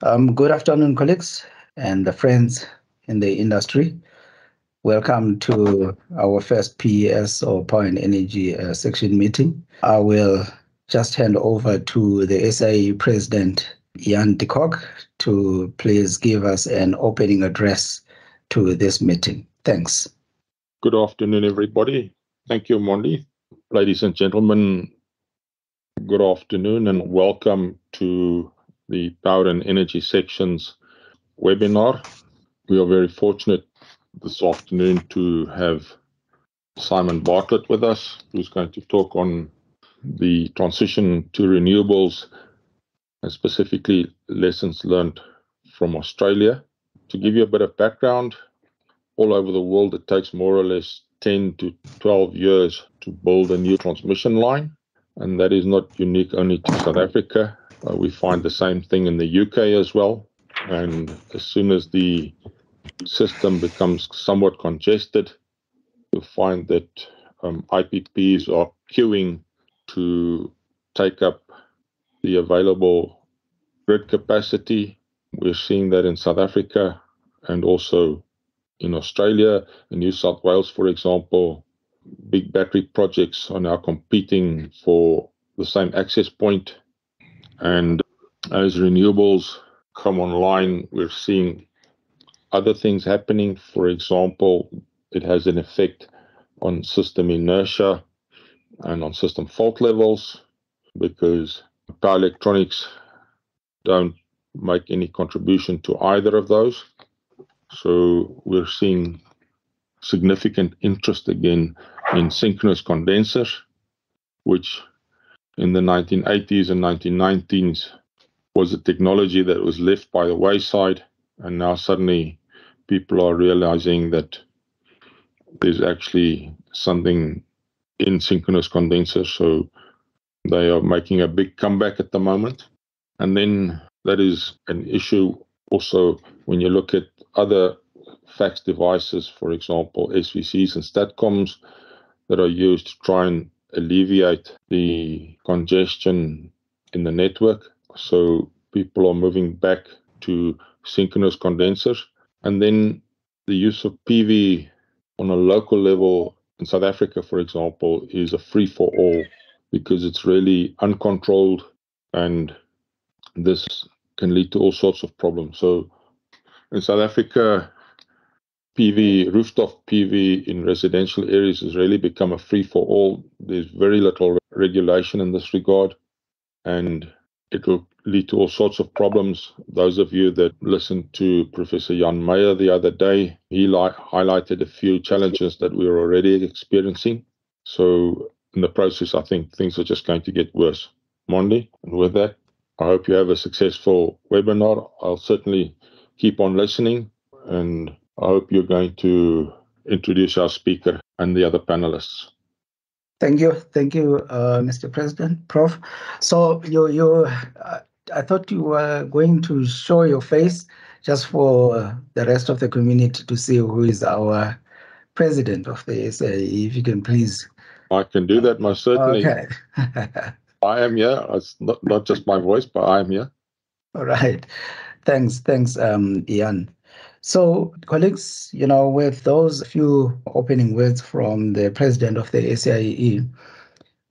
Good afternoon, colleagues and the friends in the industry. Welcome to our first PES or Power and Energy section meeting. I will just hand over to the SAIEE President, Jan de Kock, to please give us an opening address to this meeting. Thanks. Good afternoon, everybody. Thank you, Mondi. Ladies and gentlemen, good afternoon and welcome to the Power and Energy sections webinar. We are very fortunate this afternoon to have Simon Bartlett with us, who's going to talk on the transition to renewables and specifically lessons learned from Australia. To give you a bit of background, all over the world, it takes more or less 10 to 12 years to build a new transmission line. And that is not unique only to South Africa. We find the same thing in the UK as well. And as soon as the system becomes somewhat congested, you'll find that IPPs are queuing to take up the available grid capacity. We're seeing that in South Africa and also in Australia. In New South Wales, for example, big battery projects are now competing for the same access point. And as renewables come online, we're seeing other things happening. For example, it has an effect on system inertia and on system fault levels because power electronics don't make any contribution to either of those. So we're seeing significant interest again in synchronous condensers, which in the 1980s and 1990s was a technology that was left by the wayside. And now suddenly people are realizing that there's actually something in synchronous condensers. So they are making a big comeback at the moment. And then that is an issue also when you look at other fax devices, for example, SVCs and STATCOMs that are used to try and alleviate the congestion in the network. So people are moving back to synchronous condensers. And then the use of PV on a local level in South Africa, for example, is a free-for-all because it's really uncontrolled and this can lead to all sorts of problems. So in South Africa, rooftop PV in residential areas has really become a free-for-all. There's very little regulation in this regard, and it will lead to all sorts of problems. Those of you that listened to Professor Jan Meyer the other day, he highlighted a few challenges that we are already experiencing. So in the process, I think things are just going to get worse. Mondi, and with that, I hope you have a successful webinar. I'll certainly keep on listening, and I hope you're going to introduce our speaker and the other panelists. Thank you, Mr. President, Prof. So I thought you were going to show your face just for the rest of the community to see who is our president of the SAIEE. If you can please. I can do that, most certainly. Okay. I am here. It's not just my voice, but I am here. All right. Thanks, Ian. So, colleagues, with those few opening words from the president of the SAIEE,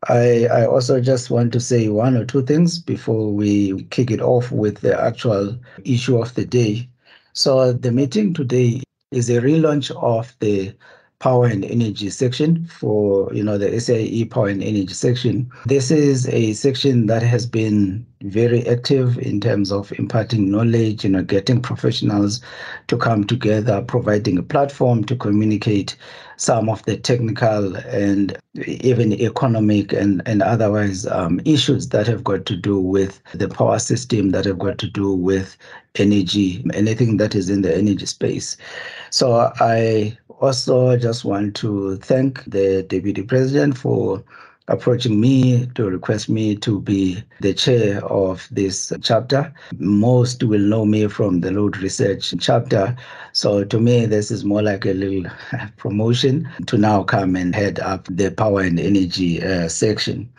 I also just want to say one or two things before we kick it off with the actual issue of the day. So the meeting today is a relaunch of the Power and Energy section for, the SAIEE Power and Energy section. This is a section that has been very active in terms of imparting knowledge, getting professionals to come together, providing a platform to communicate some of the technical and even economic and otherwise issues that have got to do with the power system, that have got to do with energy, anything that is in the energy space. So I also just want to thank the Deputy President for approaching me to request me to be the chair of this chapter. Most will know me from the load research chapter. So to me, this is more like a little promotion to now come and head up the power and energy section.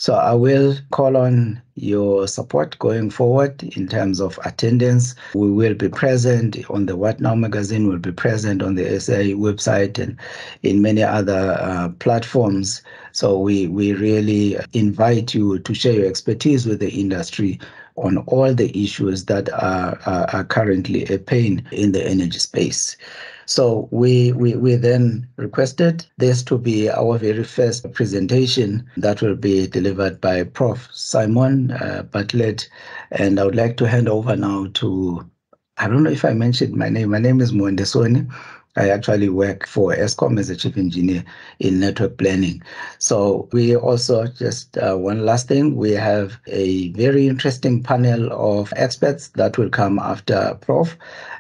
So I will call on your support going forward in terms of attendance. We will be present on the What Now magazine, will be present on the SAIEE website and in many other platforms. So we really invite you to share your expertise with the industry on all the issues that are currently a pain in the energy space. So we then requested this to be our very first presentation that will be delivered by Prof Simon Bartlett. And I would like to hand over now to, I don't know if I mentioned my name. My name is Mwendesoni. I actually work for ESCOM as a chief engineer in network planning. So we also just one last thing, we have a very interesting panel of experts that will come after Prof,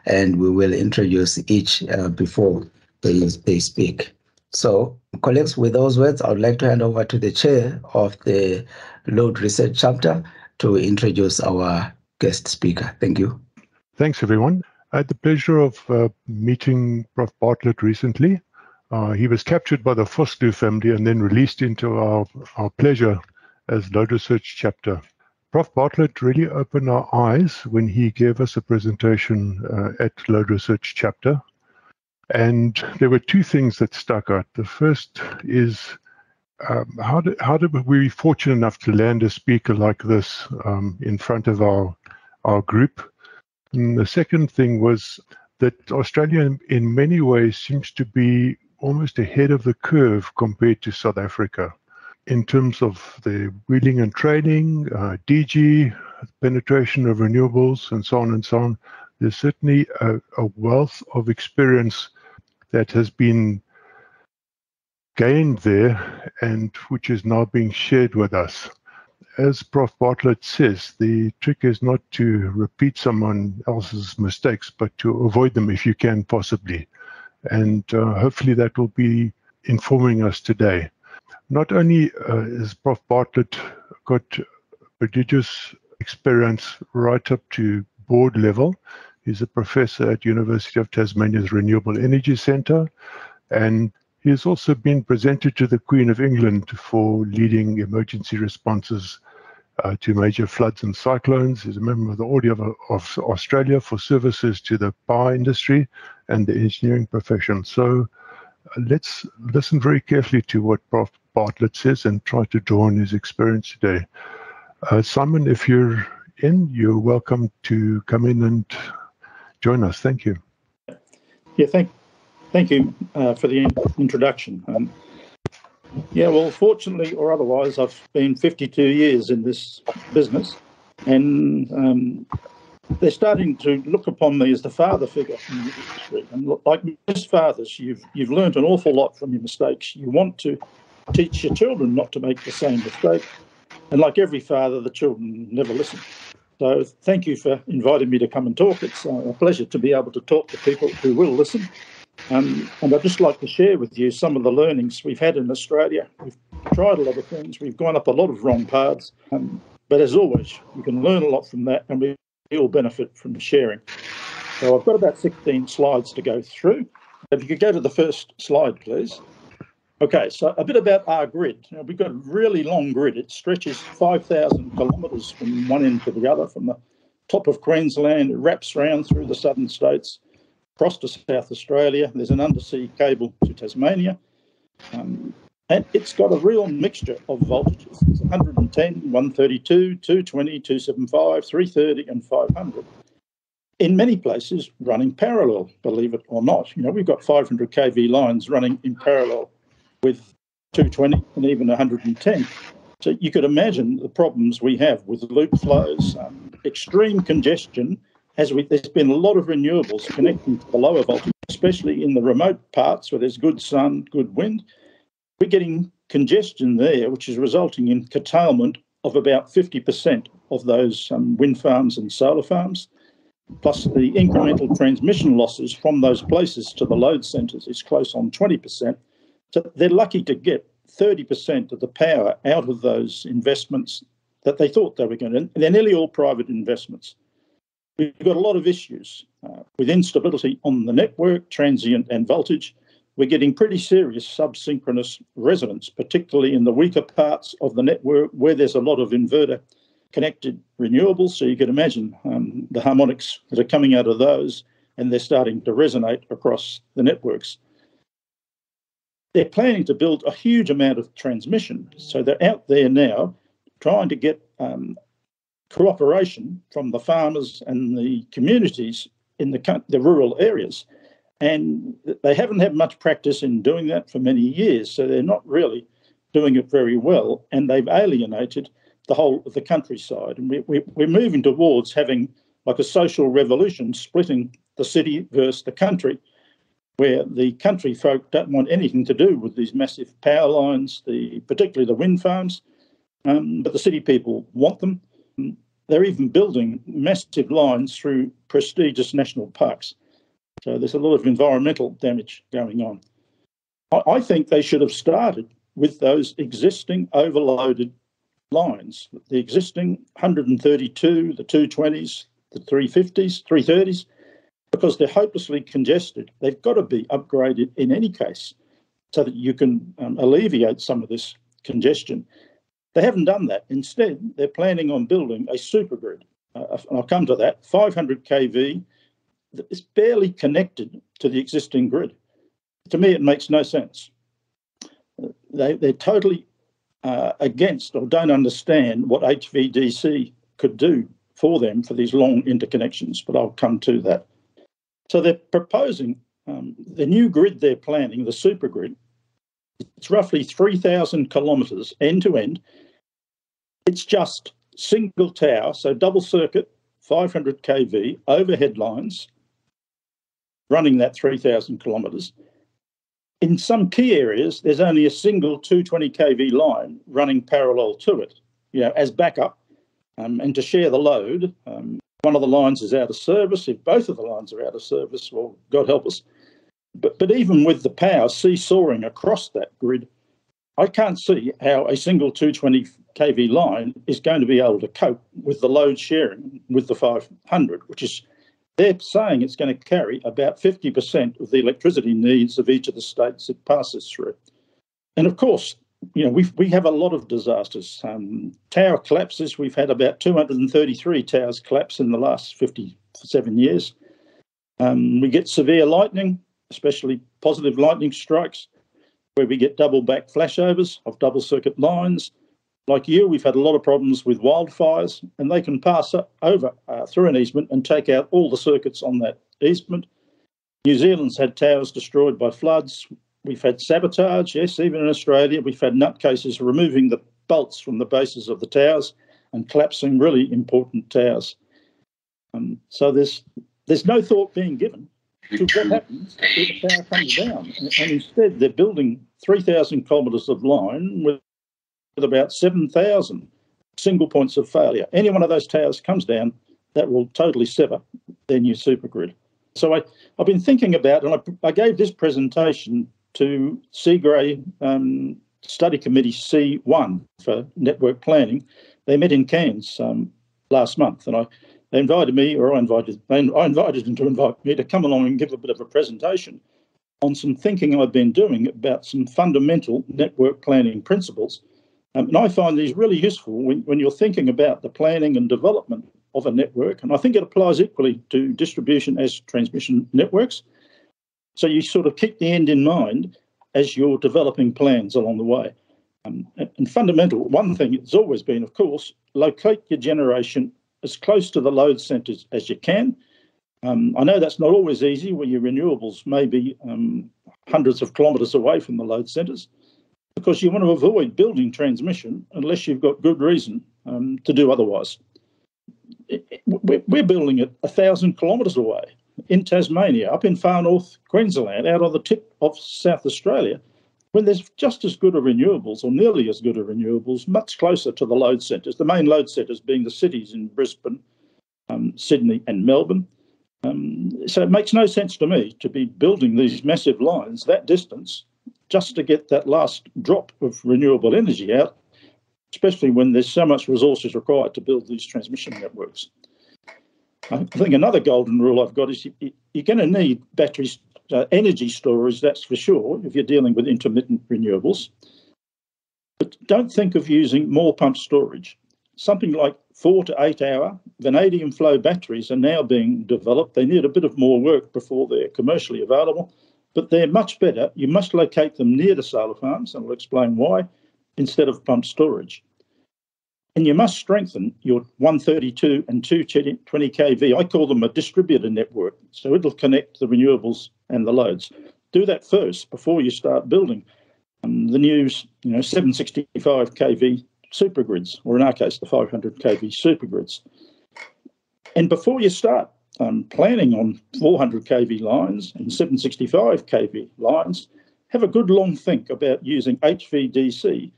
and we will introduce each before they speak. So, colleagues, with those words, I would like to hand over to the chair of the Load Research chapter to introduce our guest speaker. Thank you. Thanks, everyone. I had the pleasure of meeting Prof Bartlett recently. He was captured by the Vosloo family and then released into our pleasure as Load Research chapter. Prof Bartlett really opened our eyes when he gave us a presentation at Load Research chapter. And there were two things that stuck out. The first is how did we be fortunate enough to land a speaker like this in front of our group? And the second thing was that Australia in many ways seems to be almost ahead of the curve compared to South Africa in terms of the wheeling and training, DG, penetration of renewables, and so on and so on. There's certainly a wealth of experience that has been gained there and which is now being shared with us. As Prof Bartlett says, the trick is not to repeat someone else's mistakes, but to avoid them if you can possibly. And hopefully that will be informing us today. Not only has Prof Bartlett got prodigious experience right up to board level, he's a professor at University of Tasmania's Renewable Energy Centre, and he has also been presented to the Queen of England for leading emergency responses to major floods and cyclones. He's a member of the Order of Australia for services to the power industry and the engineering profession. So let's listen very carefully to what Prof Bartlett says and try to draw on his experience today. Simon, if you're in, you're welcome to come in and join us. Thank you. Yeah, thank you for the introduction. Yeah, well, fortunately or otherwise, I've been 52 years in this business, and they're starting to look upon me as the father figure in the industry. And like most fathers, you've learned an awful lot from your mistakes. You want to teach your children not to make the same mistake. And like every father, the children never listen. So thank you for inviting me to come and talk. It's a pleasure to be able to talk to people who will listen. And I'd just like to share with you some of the learnings we've had in Australia. We've tried a lot of things. We've gone up a lot of wrong paths. But as always, you can learn a lot from that, and we all benefit from sharing. So I've got about 16 slides to go through. If you could go to the first slide, please. Okay, so a bit about our grid. We've got a really long grid. It stretches 5,000 kilometres from one end to the other, from the top of Queensland. It wraps around through the southern states, across to South Australia. There's an undersea cable to Tasmania. And it's got a real mixture of voltages. There's 110, 132, 220, 275, 330 and 500. In many places running parallel, believe it or not. We've got 500 kV lines running in parallel with 220 and even 110. So you could imagine the problems we have with loop flows, extreme congestion. There's been a lot of renewables connecting to the lower voltage, especially in the remote parts where there's good sun, good wind. We're getting congestion there, which is resulting in curtailment of about 50% of those wind farms and solar farms, plus the incremental transmission losses from those places to the load centres is close on 20%. So they're lucky to get 30% of the power out of those investments that they thought they were going to. They're nearly all private investments. We've got a lot of issues with instability on the network, transient and voltage. we're getting pretty serious subsynchronous resonance, particularly in the weaker parts of the network where there's a lot of inverter connected renewables. So you can imagine the harmonics that are coming out of those, and they're starting to resonate across the networks. They're planning to build a huge amount of transmission. So they're out there now trying to get cooperation from the farmers and the communities in the rural areas. And they haven't had much practice in doing that for many years, so they're not really doing it very well, and they've alienated the whole of the countryside. And we're moving towards having like a social revolution, splitting the city versus the country, where the country folk don't want anything to do with these massive power lines, particularly the wind farms, but the city people want them. They're even building massive lines through prestigious national parks. So there's a lot of environmental damage going on. I think they should have started with those existing overloaded lines, the existing 132, the 220s, the 350s, 330s, because they're hopelessly congested. They've got to be upgraded in any case so that you can alleviate some of this congestion. They haven't done that. Instead, they're planning on building a supergrid. And I'll come to that, 500 kV, that is barely connected to the existing grid. To me, it makes no sense. They're totally against or don't understand what HVDC could do for them for these long interconnections, but I'll come to that. So they're proposing the new grid they're planning, the supergrid. It's roughly 3,000 kilometres end to end. It's just single tower, so double circuit, 500 kV, overhead lines, running that 3,000 kilometres. In some key areas, there's only a single 220 kV line running parallel to it, as backup and to share the load. One of the lines is out of service. If both of the lines are out of service, well, God help us. But even with the power seesawing across that grid, I can't see how a single 220 kV line is going to be able to cope with the load sharing with the 500, which is, they're saying it's going to carry about 50% of the electricity needs of each of the states it passes through. And of course, we have a lot of disasters. Tower collapses, we've had about 233 towers collapse in the last 57 years. We get severe lightning, especially positive lightning strikes, where we get double back flashovers of double circuit lines. Like we've had a lot of problems with wildfires, and they can pass over through an easement and take out all the circuits on that easement. New Zealand's had towers destroyed by floods. We've had sabotage, yes, even in Australia. We've had nutcases removing the bolts from the bases of the towers and collapsing really important towers. So there's no thought being given to what happens if the tower comes down. And instead, they're building 3,000 kilometres of line with about 7,000 single points of failure. Any one of those towers comes down, that will totally sever their new supergrid. So I've been thinking about, and I gave this presentation to Seagrey Study Committee C1 for network planning. They met in Cairns last month, and they invited me, or I invited them to invite me to come along and give a bit of a presentation on some thinking I've been doing about some fundamental network planning principles. And I find these really useful when you're thinking about the planning and development of a network. And I think it applies equally to distribution as transmission networks. So you sort of keep the end in mind as you're developing plans along the way. And fundamental, one thing it's always been, of course, locate your generation as close to the load centres as you can. I know that's not always easy where your renewables may be hundreds of kilometres away from the load centres, because you want to avoid building transmission unless you've got good reason to do otherwise. We're building it 1,000 kilometres away in Tasmania, up in far north Queensland, out on the tip of South Australia, when there's just as good a renewables, or nearly as good a renewables, much closer to the load centres, the main load centres being the cities in Brisbane, Sydney and Melbourne. So it makes no sense to me to be building these massive lines that distance just to get that last drop of renewable energy out, especially when there's so much resources required to build these transmission networks. I think another golden rule I've got is you're going to need batteries energy storage, that's for sure, if you're dealing with intermittent renewables. But don't think of using more pump storage. Something like 4 to 8 hour vanadium flow batteries are now being developed. They need a bit of more work before they're commercially available, but they're much better. You must locate them near the solar farms, and I'll explain why, instead of pump storage. And you must strengthen your 132 and 220 kV. I call them a distributor network, so it'll connect the renewables and the loads. Do that first before you start building the new 765 kV supergrids, or in our case, the 500 kV supergrids. And before you start planning on 400 kV lines and 765 kV lines, have a good long think about using HVDC.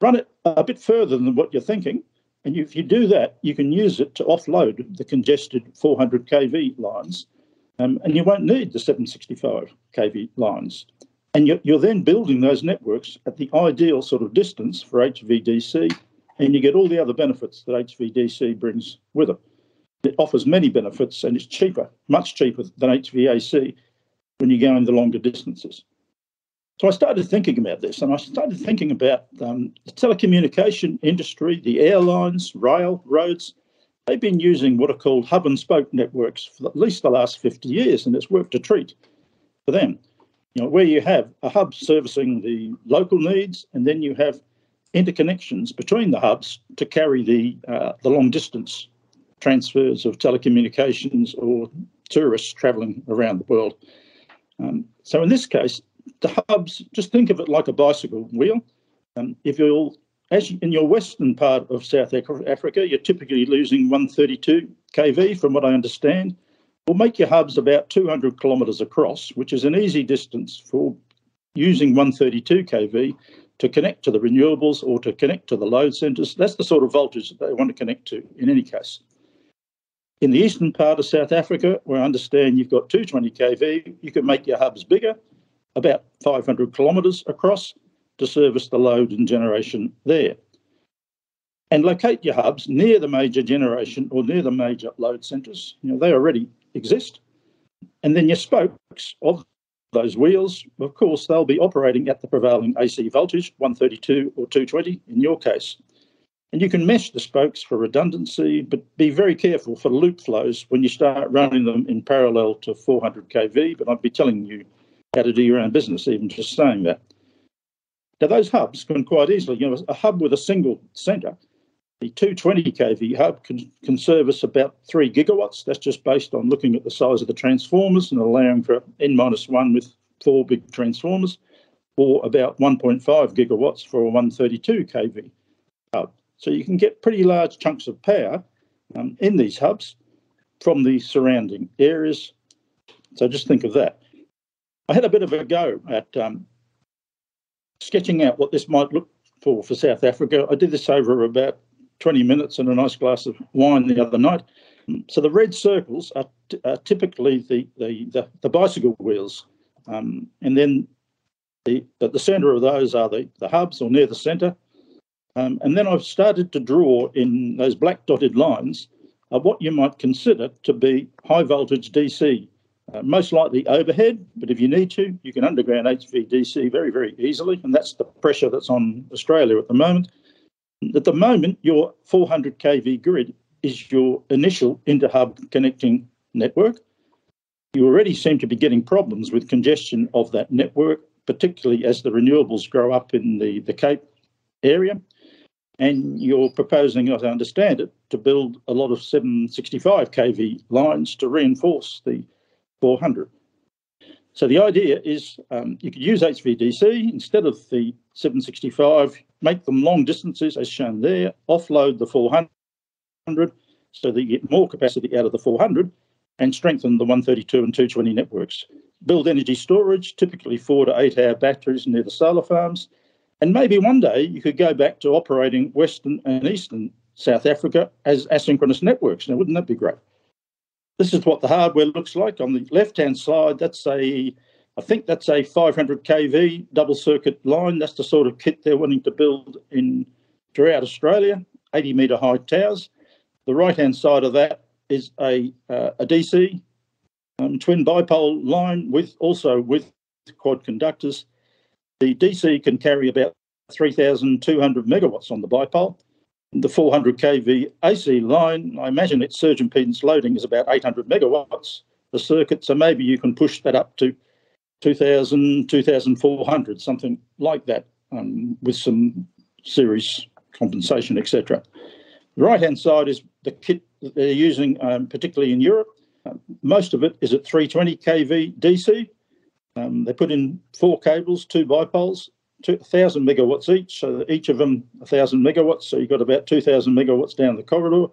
Run it a bit further than what you're thinking, and if you do that, you can use it to offload the congested 400 kV lines, and you won't need the 765 kV lines. And you're then building those networks at the ideal sort of distance for HVDC, and you get all the other benefits that HVDC brings with it. It offers many benefits, and it's cheaper, much cheaper than HVAC when you're going the longer distances. So I started thinking about this, and I started thinking about the telecommunication industry, the airlines, rail, roads. They've been using what are called hub and spoke networks for at least the last 50 years, and it's worked a treat for them. Where you have a hub servicing the local needs, and then you have interconnections between the hubs to carry the long distance transfers of telecommunications or tourists travelling around the world. So in this case, the hubs, just think of it like a bicycle wheel. If you're, in your western part of South Africa, you're typically losing 132 kV, from what I understand. We'll make your hubs about 200 kilometres across, which is an easy distance for using 132 kV to connect to the renewables or to connect to the load centres. That's the sort of voltage that they want to connect to in any case. In the eastern part of South Africa, where I understand you've got 220 kV, you can make your hubs bigger, about 500 kilometres across, to service the load and generation there. And locate your hubs near the major generation or near the major load centres. They already exist. And then your spokes of those wheels, of course, they'll be operating at the prevailing AC voltage, 132 or 220 in your case. And you can mesh the spokes for redundancy, but be very careful for loop flows when you start running them in parallel to 400 kV. But I'd be telling you how to do your own business, even just saying that. Now, those hubs can quite easily, a hub with a single centre, the 220 kV hub can service about 3 gigawatts. That's just based on looking at the size of the transformers and allowing for N-1 with 4 big transformers, or about 1.5 gigawatts for a 132 kV hub. So you can get pretty large chunks of power in these hubs from the surrounding areas. So just think of that. I had a bit of a go at sketching out what this might look for South Africa. I did this over about 20 minutes and a nice glass of wine the other night. So the red circles are typically the bicycle wheels, and then at the centre of those are the hubs, or near the centre. And then I've started to draw in those black dotted lines what you might consider to be high voltage DC, most likely overhead, but if you need to, you can underground HVDC very, very easily, and that's the pressure that's on Australia at the moment. At the moment, your 400 kV grid is your initial inter-hub connecting network. You already seem to be getting problems with congestion of that network, particularly as the renewables grow up in the Cape area. And you're proposing, as I understand it, to build a lot of 765 kV lines to reinforce the 400. So the idea is you could use HVDC instead of the 765, make them long distances as shown there, offload the 400 so that you get more capacity out of the 400 and strengthen the 132 and 220 networks. Build energy storage, typically 4 to 8 hour batteries near the solar farms. And maybe one day you could go back to operating Western and Eastern South Africa as asynchronous networks. Now, wouldn't that be great? This is what the hardware looks like. On the left-hand side, I think that's a 500 kV double circuit line. That's the sort of kit they're wanting to build throughout Australia, 80-metre high towers. The right-hand side of that is a DC twin bipole line with quad conductors. The DC can carry about 3,200 megawatts on the bipole. The 400 kV AC line, I imagine its surge impedance loading is about 800 megawatts, the circuit, so maybe you can push that up to 2,000, 2,400, something like that, with some series compensation, etc. The right-hand side is the kit that they're using, particularly in Europe. Most of it is at 320 kV DC. They put in 4 cables, 2 bipoles, 1,000 megawatts each, so each of them 1,000 megawatts, so you've got about 2,000 megawatts down the corridor.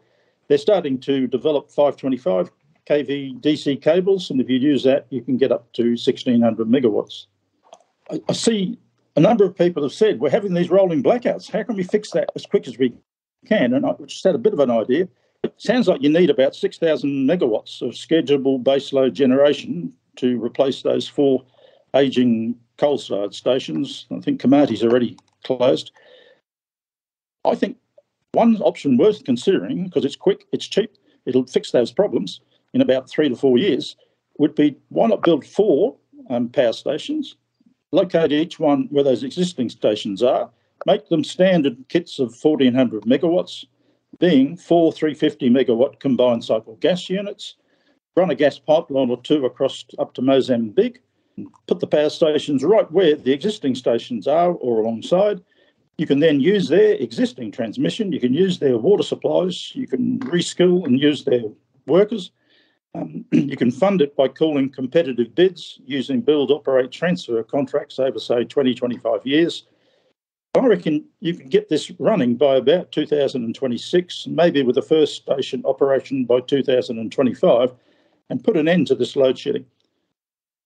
They're starting to develop 525 kV DC cables, and if you use that, you can get up to 1,600 megawatts. I see a number of people have said, we're having these rolling blackouts. How can we fix that as quick as we can? And I just had a bit of an idea. It sounds like you need about 6,000 megawatts of schedulable baseload generation to replace those 4 ageing coal-fired stations. I think Kamati's already closed. I think one option worth considering, because it's quick, it's cheap, it'll fix those problems in about 3 to 4 years, would be why not build 4 power stations, locate each one where those existing stations are, make them standard kits of 1,400 megawatts, being 4 350 megawatt combined cycle gas units, run a gas pipeline or 2 across up to Mozambique, put the power stations right where the existing stations are or alongside. You can then use their existing transmission, you can use their water supplies, you can reskill and use their workers. You can fund it by calling competitive bids using build, operate, transfer contracts over, say, 20, 25 years. I reckon you can get this running by about 2026, maybe with the first station operation by 2025, and put an end to this load shedding.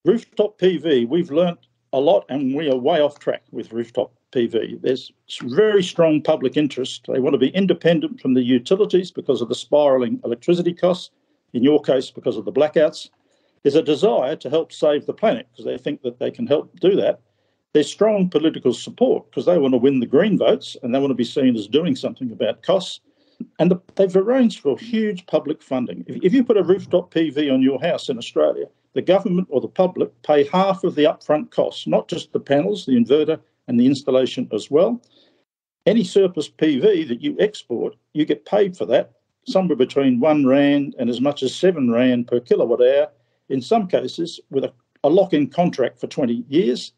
Rooftop PV, we've learnt a lot and we are way off track with rooftop PV. There's very strong public interest. They want to be independent from the utilities because of the spiralling electricity costs, in your case because of the blackouts. There's a desire to help save the planet because they think that they can help do that. There's strong political support because they want to win the green votes and they want to be seen as doing something about costs. And they've arranged for huge public funding. If you put a rooftop PV on your house in Australia, the government or the public pay half of the upfront costs, not just the panels, the inverter and the installation as well. Any surplus PV that you export, you get paid for that, somewhere between R1 and as much as R7 per kilowatt hour, in some cases with a lock-in contract for 20 years.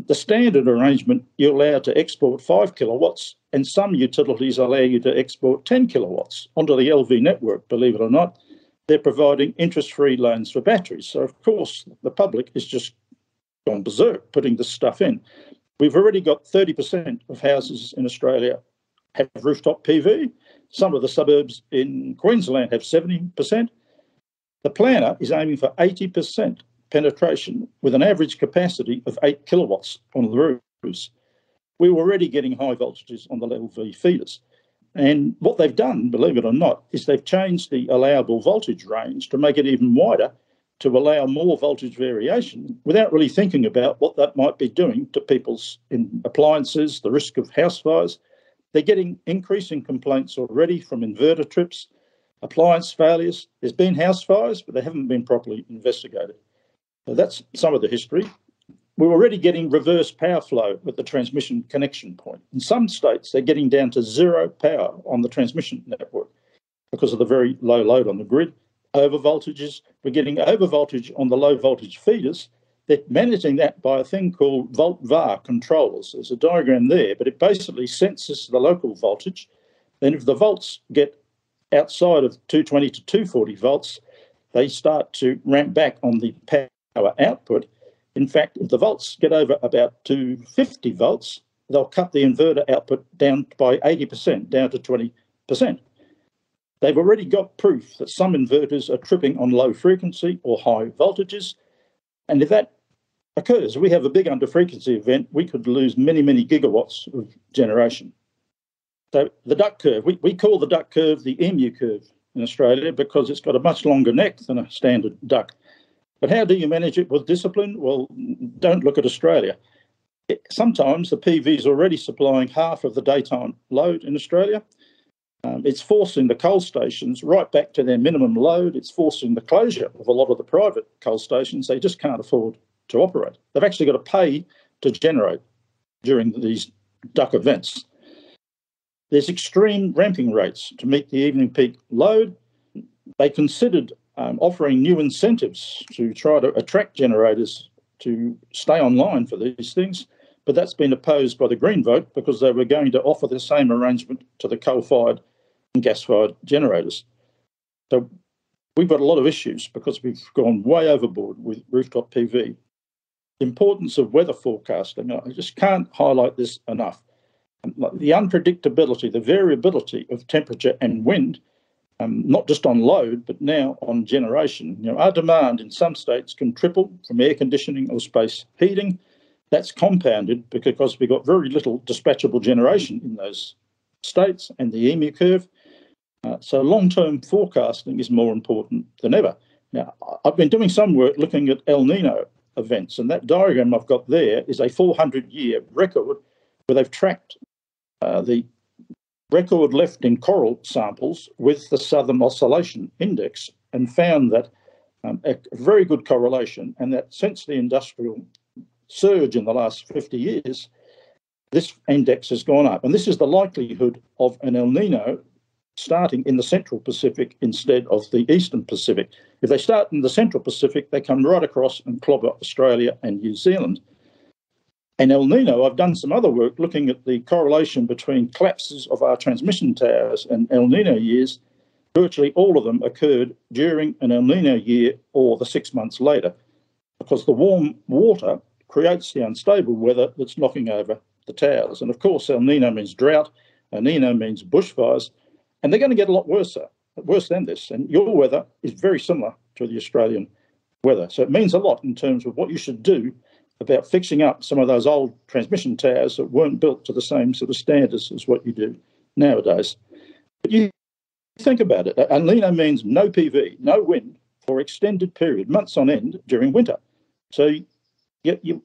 The standard arrangement, you're allowed to export 5 kilowatts, and some utilities allow you to export 10 kilowatts onto the LV network, believe it or not. They're providing interest-free loans for batteries. So, of course, the public is just gone berserk putting this stuff in. We've already got 30% of houses in Australia have rooftop PV. Some of the suburbs in Queensland have 70%. The planner is aiming for 80% penetration with an average capacity of 8 kilowatts on the roofs. We were already getting high voltages on the level V feeders. And what they've done, believe it or not, is they've changed the allowable voltage range to make it even wider to allow more voltage variation without really thinking about what that might be doing to people's appliances, the risk of house fires. They're getting increasing complaints already from inverter trips, appliance failures. There's been house fires, but they haven't been properly investigated. So that's some of the history. We're already getting reverse power flow at the transmission connection point. In some states, they're getting down to 0 power on the transmission network because of the very low load on the grid. Over voltages, we're getting over voltage on the low voltage feeders. They're managing that by a thing called volt-var controllers. There's a diagram there, but it basically senses the local voltage. Then if the volts get outside of 220 to 240 volts, they start to ramp back on the power output. In fact, if the volts get over about 250 volts, they'll cut the inverter output down by 80%, down to 20%. They've already got proof that some inverters are tripping on low frequency or high voltages. And if that occurs, we have a big under-frequency event, we could lose many, many gigawatts of generation. So the duck curve, we call the duck curve the emu curve in Australia because it's got a much longer neck than a standard duck. But how do you manage it with discipline? Well, don't look at Australia. Sometimes the PV is already supplying half of the daytime load in Australia. It's forcing the coal stations right back to their minimum load. It's forcing the closure of a lot of the private coal stations. They just can't afford to operate. They've actually got to pay to generate during these duck events. There's extreme ramping rates to meet the evening peak load. They considered offering new incentives to try to attract generators to stay online for these things, but that's been opposed by the Green vote because they were going to offer the same arrangement to the coal-fired and gas-fired generators. So we've got a lot of issues because we've gone way overboard with rooftop PV. The importance of weather forecasting, I just can't highlight this enough. The unpredictability, the variability of temperature and wind, not just on load, but now on generation. Our demand in some states can triple from air conditioning or space heating. That's compounded because we've got very little dispatchable generation in those states and the EMU curve. So long-term forecasting is more important than ever. Now, I've been doing some work looking at El Nino events, and that diagram I've got there is a 400-year record where they've tracked the record left in coral samples with the Southern Oscillation Index and found that a very good correlation, and that since the industrial surge in the last 50 years, this index has gone up. And this is the likelihood of an El Nino starting in the Central Pacific instead of the Eastern Pacific. If they start in the Central Pacific, they come right across and clobber Australia and New Zealand. And El Nino, I've done some other work looking at the correlation between collapses of our transmission towers and El Nino years. Virtually all of them occurred during an El Nino year or the 6 months later, because the warm water creates the unstable weather that's knocking over the towers. And of course, El Nino means drought, El Nino means bushfires, and they're going to get a lot worse than this. And your weather is very similar to the Australian weather. So it means a lot in terms of what you should do about fixing up some of those old transmission towers that weren't built to the same sort of standards as what you do nowadays. But you think about it, El Nino means no PV, no wind for extended period, months on end during winter. So your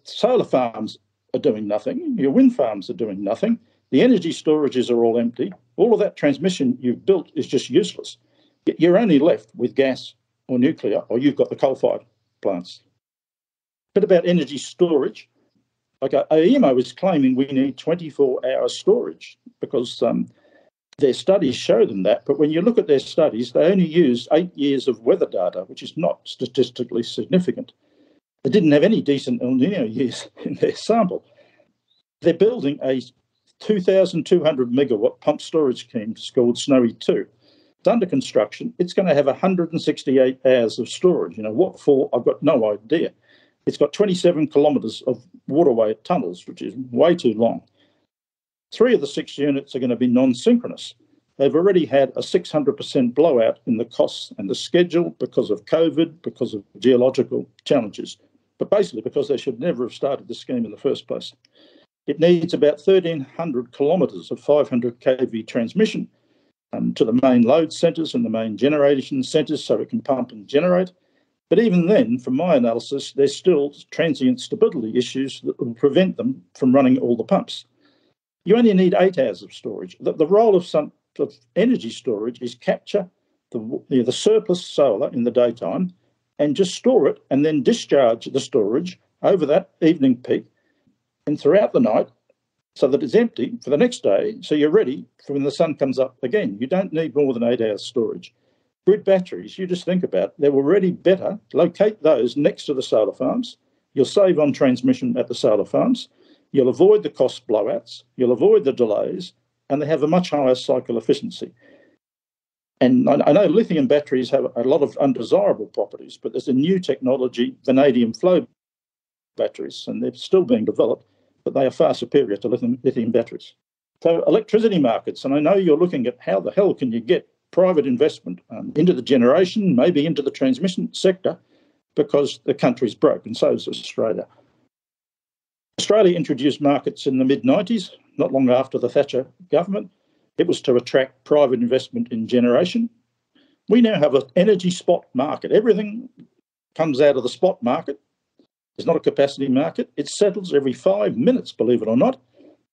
solar farms are doing nothing, your wind farms are doing nothing, the energy storages are all empty, all of that transmission you've built is just useless. You're only left with gas or nuclear, or you've got the coal-fired plants. Bit about energy storage. Like AEMO is claiming we need 24-hour storage because their studies show them that. But when you look at their studies, they only used 8 years of weather data, which is not statistically significant. They didn't have any decent El Nino years in their sample. They're building a 2,200 megawatt pump storage scheme called Snowy 2. It's under construction. It's going to have 168 hours of storage. What for? I've got no idea. It's got 27 kilometres of waterway tunnels, which is way too long. 3 of the 6 units are going to be non-synchronous. They've already had a 600% blowout in the costs and the schedule because of COVID, because of geological challenges, but basically because they should never have started the scheme in the first place. It needs about 1,300 kilometres of 500 kV transmission to the main load centres and the main generation centres so it can pump and generate. But even then, from my analysis, there's still transient stability issues that will prevent them from running all the pumps. You only need 8 hours of storage. The role of some energy storage is capture the surplus solar in the daytime and just store it and then discharge the storage over that evening peak and throughout the night so that it's empty for the next day, so you're ready for when the sun comes up again. You don't need more than 8 hours storage. Grid batteries, you just think about it, they're already better. Locate those next to the solar farms. You'll save on transmission at the solar farms. You'll avoid the cost blowouts. You'll avoid the delays, and they have a much higher cycle efficiency. And I know lithium batteries have a lot of undesirable properties, but there's a new technology, vanadium flow batteries, and they're still being developed, but they are far superior to lithium batteries. So electricity markets, and I know you're looking at how the hell can you get private investment into the generation, maybe into the transmission sector, because the country's broke, and so is Australia. Australia introduced markets in the mid-90s, not long after the Thatcher government. It was to attract private investment in generation. We now have an energy spot market. Everything comes out of the spot market. It's not a capacity market. It settles every 5 minutes, believe it or not.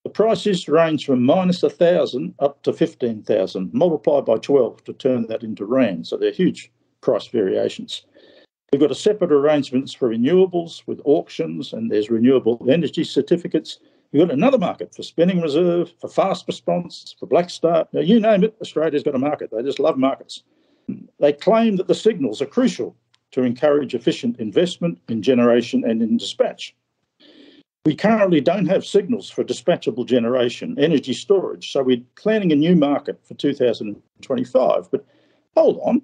The prices range from -1,000 up to 15,000, multiplied by 12 to turn that into rand. So they're huge price variations. We've got a separate arrangements for renewables with auctions, and there's renewable energy certificates. We've got another market for spinning reserve, for fast response, for black start. Now, you name it, Australia's got a market. They just love markets. They claim that the signals are crucial to encourage efficient investment in generation and in dispatch. We currently don't have signals for dispatchable generation, energy storage, so we're planning a new market for 2025. But hold on,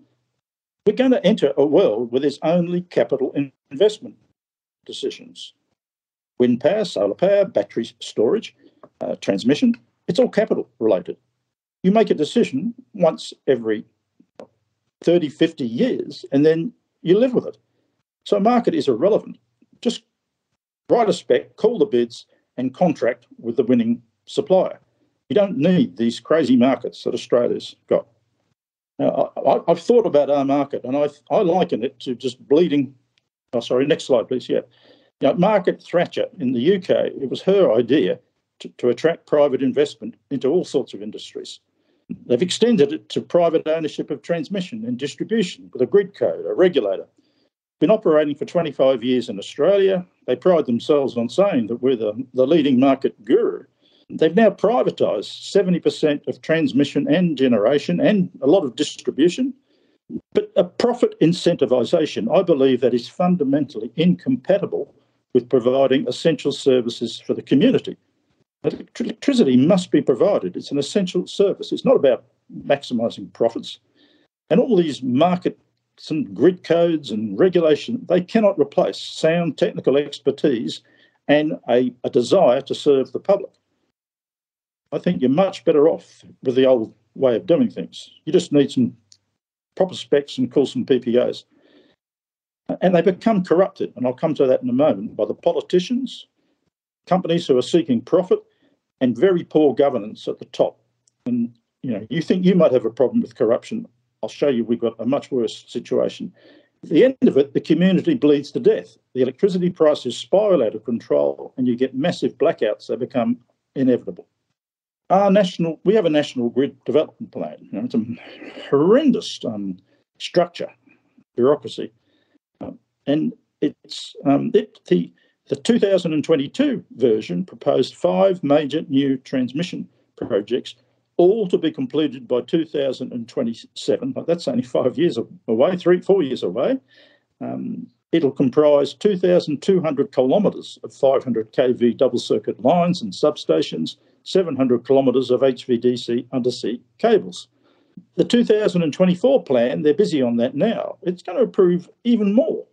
we're going to enter a world where there's only capital investment decisions. Wind power, solar power, battery storage, transmission, it's all capital related. You make a decision once every 30, 50 years, and then you live with it. So a market is irrelevant. Just write a spec, call the bids, and contract with the winning supplier. You don't need these crazy markets that Australia's got. Now, I've thought about our market, and I liken it to just bleeding. Oh, sorry, next slide, please. Yeah. Margaret Thatcher in the UK, it was her idea to attract private investment into all sorts of industries. They've extended it to private ownership of transmission and distribution with a grid code, a regulator. Been operating for 25 years in Australia. They pride themselves on saying that we're the leading market guru. They've now privatised 70% of transmission and generation and a lot of distribution. But a profit incentivisation, I believe that is fundamentally incompatible with providing essential services for the community. Electricity must be provided. It's an essential service. It's not about maximising profits. And all these markets and grid codes and regulation, they cannot replace sound technical expertise and a desire to serve the public. I think you're much better off with the old way of doing things. You just need some proper specs and call some PPAs. And they become corrupted, and I'll come to that in a moment, by the politicians, companies who are seeking profit, and very poor governance at the top. And you think you might have a problem with corruption. I'll show you we've got a much worse situation. At the end of it, the community bleeds to death. The electricity prices spiral out of control, and you get massive blackouts. They become inevitable. We have a national grid development plan. It's a horrendous structure, bureaucracy, and it's the 2022 version proposed 5 major new transmission projects, all to be completed by 2027. But that's only 5 years away, 4 years away. It'll comprise 2,200 kilometres of 500 kV double circuit lines and substations, 700 kilometres of HVDC undersea cables. The 2024 plan, they're busy on that now. It's going to approve even more,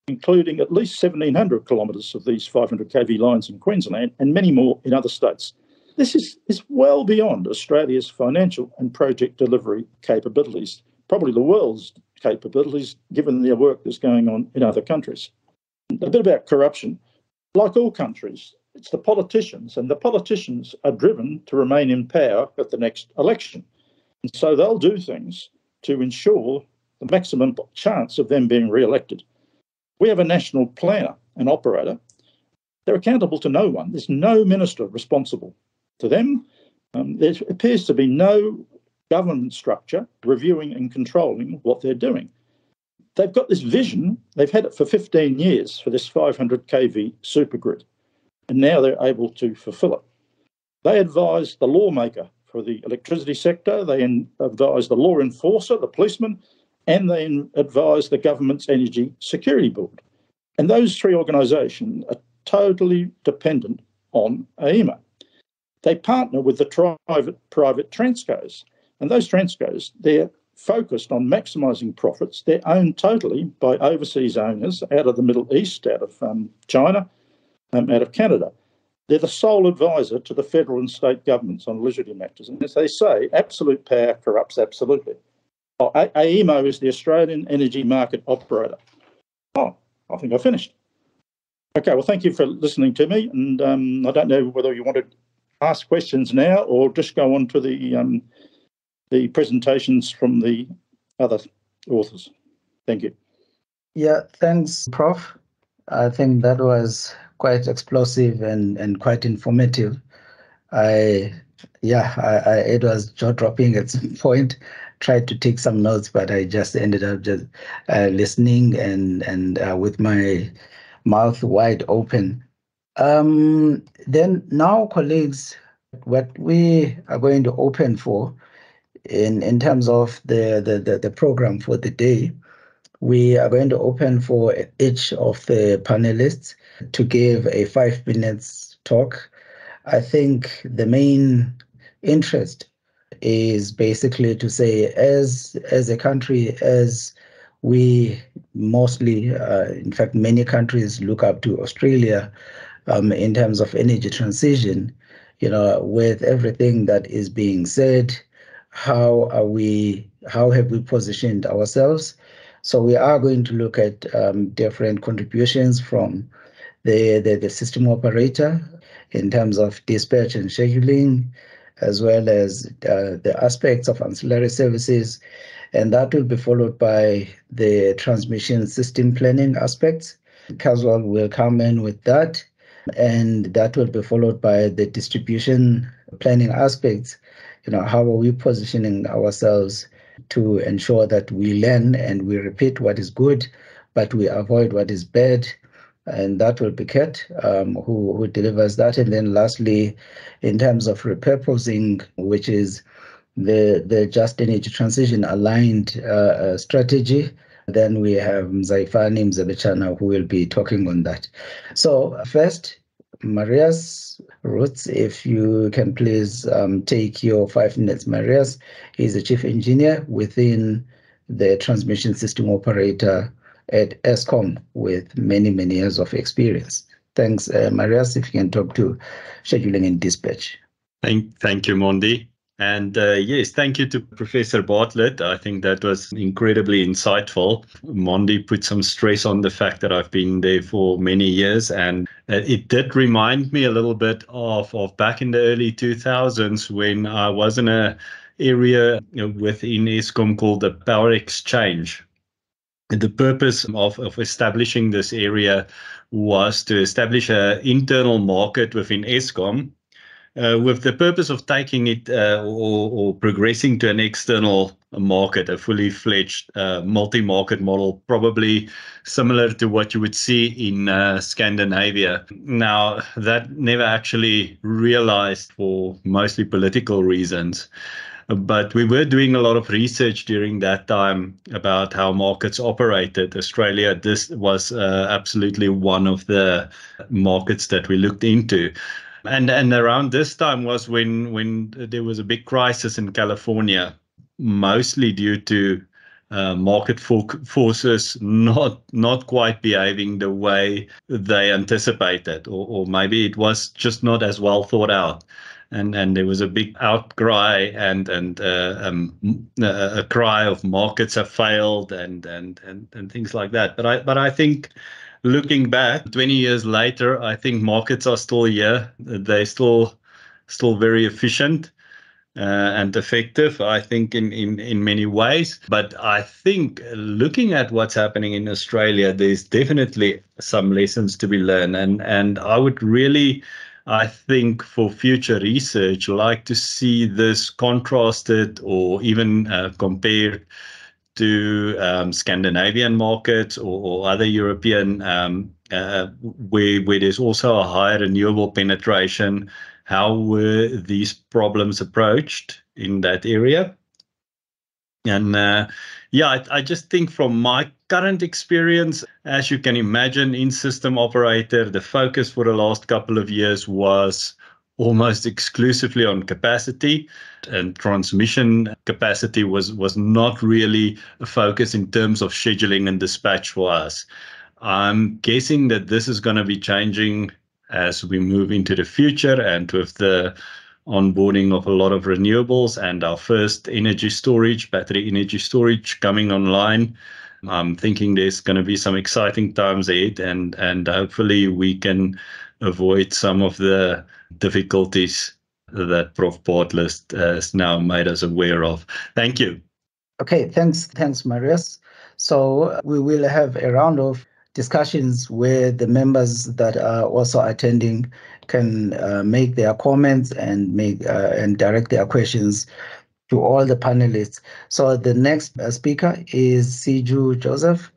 including at least 1,700 kilometres of these 500 kV lines in Queensland and many more in other states. This is well beyond Australia's financial and project delivery capabilities, probably the world's capabilities, given the work that's going on in other countries. A bit about corruption. Like all countries, it's the politicians, and the politicians are driven to remain in power at the next election. And so they'll do things to ensure the maximum chance of them being re-elected. We have a national planner and operator. They're accountable to no one. There's no minister responsible to them. There appears to be no government structure reviewing and controlling what they're doing. They've got this vision. They've had it for 15 years for this 500 kV supergrid, and now they're able to fulfill it. They advise the lawmaker for the electricity sector. They advise the law enforcer, the policeman, and they advise the government's Energy Security Board. And those 3 organisations are totally dependent on AEMO. They partner with the private transcos, and those transcos, they're focused on maximising profits. They're owned totally by overseas owners out of the Middle East, out of China, out of Canada. They're the sole advisor to the federal and state governments on electricity matters. And as they say, absolute power corrupts absolutely. AEMO is the Australian Energy Market Operator. I think I finished. Okay, well, thank you for listening to me. And I don't know whether you want to ask questions now or just go on to the presentations from the other authors. Thank you. Yeah, thanks, Prof. I think that was quite explosive and quite informative. It was jaw-dropping at some point. Tried to take some notes, but I just ended up just listening and with my mouth wide open. Then now, colleagues, what we are going to open for in terms of the program for the day, we are going to open for each of the panelists to give a 5 minutes talk. I think the main interest is basically to say, as a country, as we mostly, in fact, many countries look up to Australia in terms of energy transition, with everything that is being said, how have we positioned ourselves? So we are going to look at different contributions from the system operator in terms of dispatch and scheduling, as well as the aspects of ancillary services. And that will be followed by the transmission system planning aspects. Caswell will come in with that. And that will be followed by the distribution planning aspects. How are we positioning ourselves to ensure that we learn and we repeat what is good, but we avoid what is bad? And that will be Kat, who delivers that. And then lastly, in terms of repurposing, which is the Just Energy Transition aligned strategy, then we have Mzaifani Mzabechana who will be talking on that. So first, Marius Roots, if you can please take your 5 minutes. Marius is the chief engineer within the transmission system operator at Eskom with many, many years of experience. Thanks, Marius, if you can talk to scheduling and dispatch. Thank you, Mondi. And yes, thank you to Professor Bartlett. I think that was incredibly insightful. Mondi put some stress on the fact that I've been there for many years, and it did remind me a little bit of back in the early 2000s when I was in an area within Eskom called the Power Exchange. The purpose of establishing this area was to establish an internal market within Eskom, with the purpose of taking it or progressing to an external market, a fully fledged multi-market model, probably similar to what you would see in Scandinavia. Now, that never actually realized for mostly political reasons. But we were doing a lot of research during that time about how markets operated. Australia, this was absolutely one of the markets that we looked into. And around this time was when there was a big crisis in California, mostly due to market forces not quite behaving the way they anticipated, or maybe it was just not as well thought out. And there was a big outcry and a cry of markets have failed and things like that. But I think, looking back 20 years later, I think markets are still here. They're still very efficient and effective, I think, in many ways. But I think looking at what's happening in Australia, there's definitely some lessons to be learned. And I would really, I think, for future research, like to see this contrasted or even compared to Scandinavian markets or other European, where there's also a higher renewable penetration. How were these problems approached in that area? And I just think from my current experience, as you can imagine, in system operator, the focus for the last couple of years was almost exclusively on capacity, and transmission capacity was not really a focus in terms of scheduling and dispatch for us. I'm guessing that this is going to be changing as we move into the future, and with the onboarding of a lot of renewables and our first energy storage, battery energy storage coming online. I'm thinking there's going to be some exciting times ahead, and hopefully we can avoid some of the difficulties that Prof Bartlett has now made us aware of. Thank you. Okay, thanks, Marius. So we will have a round of discussions where the members that are also attending can make their comments and direct their questions to all the panelists. So the next speaker is Siju Joseph.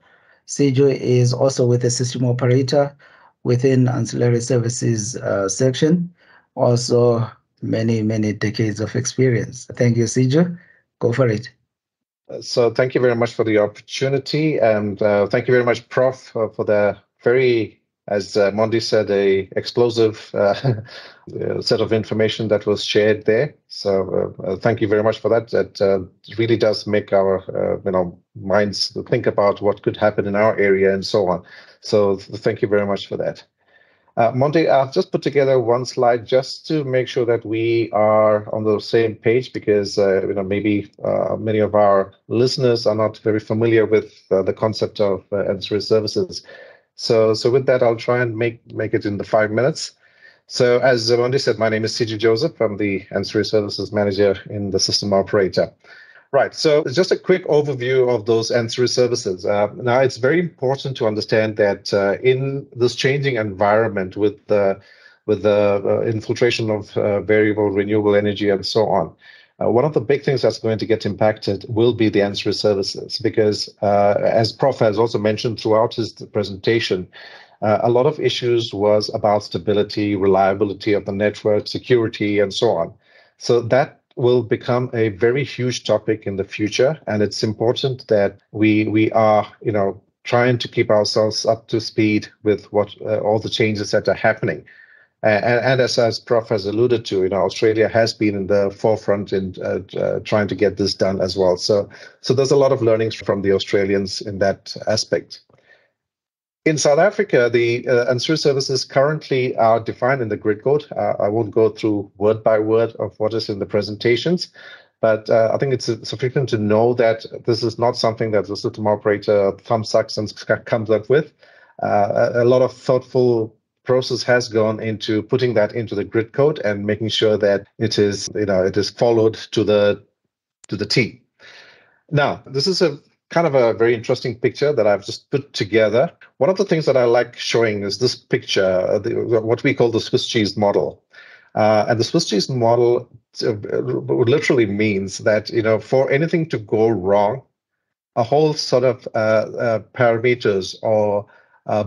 Siju is also with the system operator within ancillary services section. Also many decades of experience. Thank you, Siju. Go for it. So thank you very much for the opportunity, and thank you very much, Prof, for the very, as Mondi said, a explosive set of information that was shared there. So thank you very much for that. That really does make our minds think about what could happen in our area and so on. So thank you very much for that. Monty, I've just put together one slide just to make sure that we are on the same page, because maybe many of our listeners are not very familiar with the concept of ancillary services. So with that, I'll try and make it in the 5 minutes. So as Monty said, my name is Siju Joseph. I'm the ancillary services manager in the system operator. Right, so just a quick overview of those ancillary services. Now, it's very important to understand that in this changing environment with the infiltration of variable renewable energy and so on, one of the big things that's going to get impacted will be the ancillary services, because as Prof has also mentioned throughout his presentation, a lot of issues was about stability, reliability of the network, security, and so on. So that will become a very huge topic in the future, and it's important that we are trying to keep ourselves up to speed with what all the changes that are happening. And as Prof has alluded to, Australia has been in the forefront in trying to get this done as well. So there's a lot of learnings from the Australians in that aspect. In South Africa, the ancillary services currently are defined in the grid code. I won't go through word by word of what is in the presentations, but I think it's sufficient to know that this is not something that the system operator thumbsucks and comes up with. A lot of thoughtful process has gone into putting that into the grid code and making sure that it is followed to the T. Now, this is a kind of a very interesting picture that I've just put together. One of the things that I like showing is this picture, what we call the Swiss cheese model. And the Swiss cheese model literally means that, for anything to go wrong, a whole sort of parameters or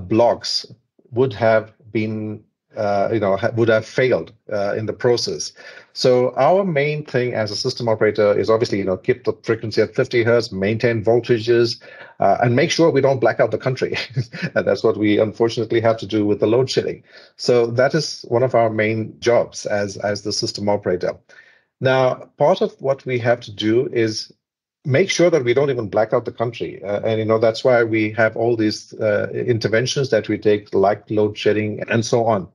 blocks would have been, would have failed in the process. So our main thing as a system operator is obviously, keep the frequency at 50 hertz, maintain voltages, and make sure we don't black out the country. And that's what we unfortunately have to do with the load shedding. So that is one of our main jobs as the system operator. Now, part of what we have to do is make sure that we don't even black out the country. And, that's why we have all these interventions that we take, like load shedding and so on.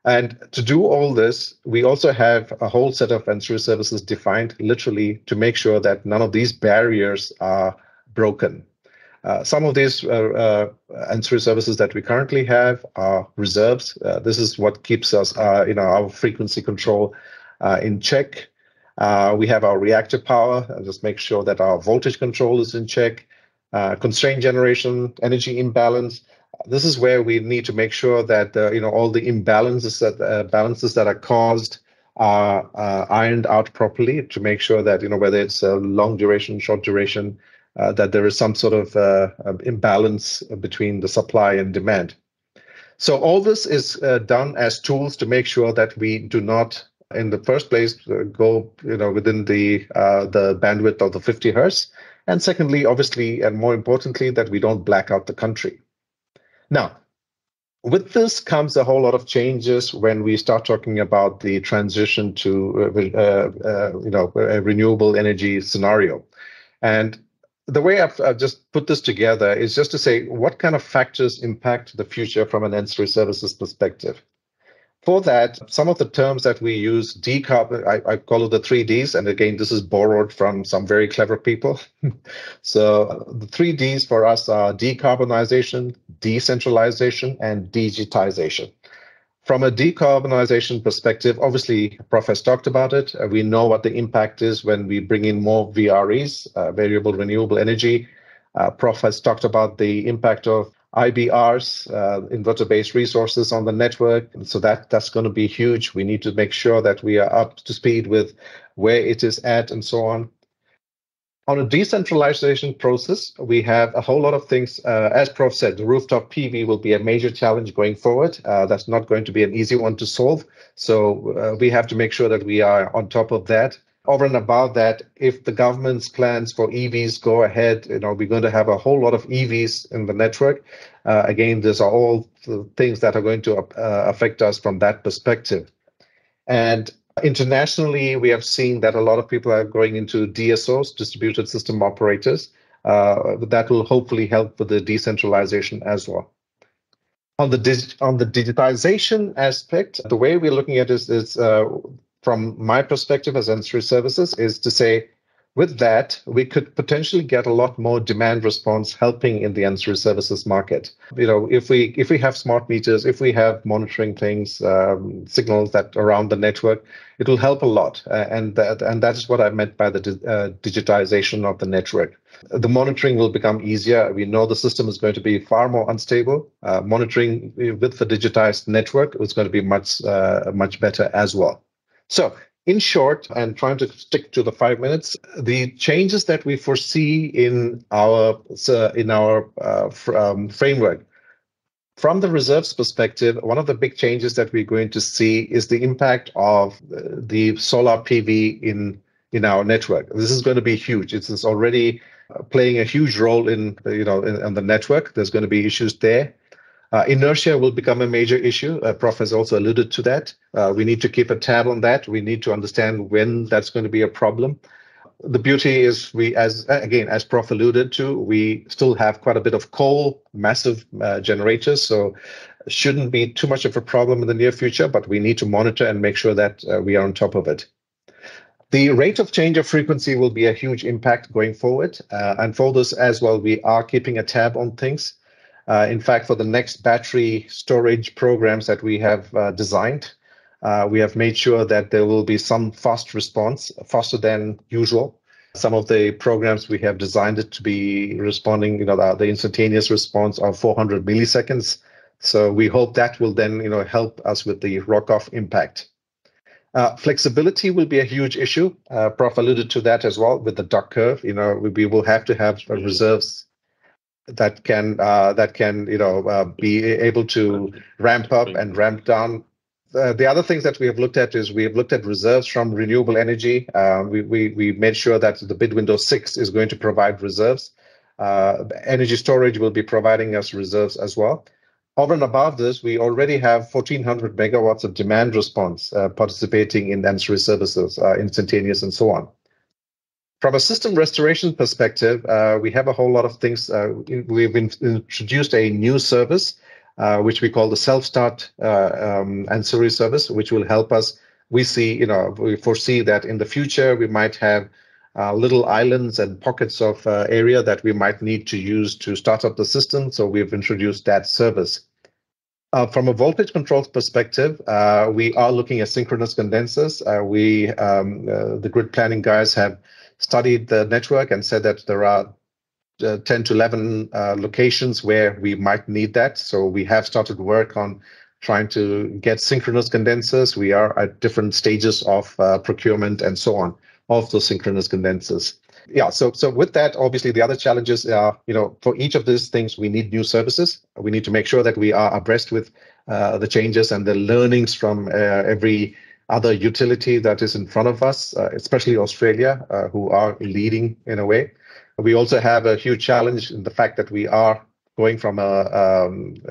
And to do all this, we also have a whole set of ancillary services defined literally to make sure that none of these barriers are broken. Some of these ancillary services that we currently have are reserves. This is what keeps us, our frequency control in check. We have our reactive power, just make sure that our voltage control is in check. Constraint generation, energy imbalance. This is where we need to make sure that all the imbalances that are caused are ironed out properly, to make sure that whether it's a long duration, short duration, that there is some sort of imbalance between the supply and demand. So all this is done as tools to make sure that we do not, in the first place, go within the bandwidth of the 50 hertz, and secondly, obviously, and more importantly, that we don't black out the country. Now, with this comes a whole lot of changes when we start talking about the transition to a renewable energy scenario. And the way I've just put this together is just to say what kind of factors impact the future from an ancillary services perspective. For that, some of the terms that we use, I call it the 3 Ds, and again, this is borrowed from some very clever people. So the 3 Ds for us are decarbonization, decentralization, and digitization. From a decarbonization perspective, obviously, Prof has talked about it. We know what the impact is when we bring in more VREs, variable renewable energy. Prof has talked about the impact of IBRs, inverter-based resources on the network. So that's going to be huge. We need to make sure that we are up to speed with where it is at and so on. On a decentralization process, we have a whole lot of things. As Prof said, the rooftop PV will be a major challenge going forward. That's not going to be an easy one to solve. So we have to make sure that we are on top of that. Over and above that, if the government's plans for EVs go ahead, we're going to have a whole lot of EVs in the network. Again, these are all the things that are going to affect us from that perspective. And internationally, we have seen that a lot of people are going into DSOs, distributed system operators. That will hopefully help with the decentralization as well. On the digitization aspect, the way we're looking at it is from my perspective as ancillary services, is to say, with that, we could potentially get a lot more demand response helping in the ancillary services market. If we have smart meters, if we have monitoring things, signals that around the network, it will help a lot. And that is what I meant by the digitization of the network. The monitoring will become easier. We know the system is going to be far more unstable. Monitoring with the digitized network is going to be much better as well. So, in short, and trying to stick to the 5 minutes, the changes that we foresee in our framework, from the reserves perspective, one of the big changes that we're going to see is the impact of the solar PV in our network. This is going to be huge. It's already playing a huge role in the network. There's going to be issues there. Inertia will become a major issue. Prof has also alluded to that. We need to keep a tab on that. We need to understand when that's going to be a problem. The beauty is as Prof alluded to, we still have quite a bit of coal, massive generators, so shouldn't be too much of a problem in the near future, but we need to monitor and make sure that we are on top of it. The rate of change of frequency will be a huge impact going forward. And for this as well, we are keeping a tab on things. In fact, for the next battery storage programs that we have designed, we have made sure that there will be some fast response, faster than usual. Some of the programs we have designed it to be responding, the instantaneous response of 400 milliseconds. So we hope that will then, help us with the rock-off impact. Flexibility will be a huge issue. Prof alluded to that as well with the duck curve. We will have to have reserves that can be able to ramp up and ramp down. The other things that we have looked at is we have looked at reserves from renewable energy. We made sure that the bid window 6 is going to provide reserves. Energy storage will be providing us reserves as well. Over and above this, we already have 1,400 megawatts of demand response participating in ancillary services, instantaneous and so on. From a system restoration perspective, we have a whole lot of things. We've introduced a new service, which we call the self-start ancillary service, which will help us. We foresee that in the future, we might have little islands and pockets of area that we might need to use to start up the system. So we've introduced that service. From a voltage control perspective, we are looking at synchronous condensers. The grid planning guys have studied the network and said that there are 10 to 11 locations where we might need that. So we have started work on trying to get synchronous condensers. We are at different stages of procurement and so on of those synchronous condensers. Yeah, so with that, obviously the other challenges are, for each of these things, we need new services. We need to make sure that we are abreast with the changes and the learnings from every other utility that is in front of us, especially Australia, who are leading in a way. We also have a huge challenge in the fact that we are going from a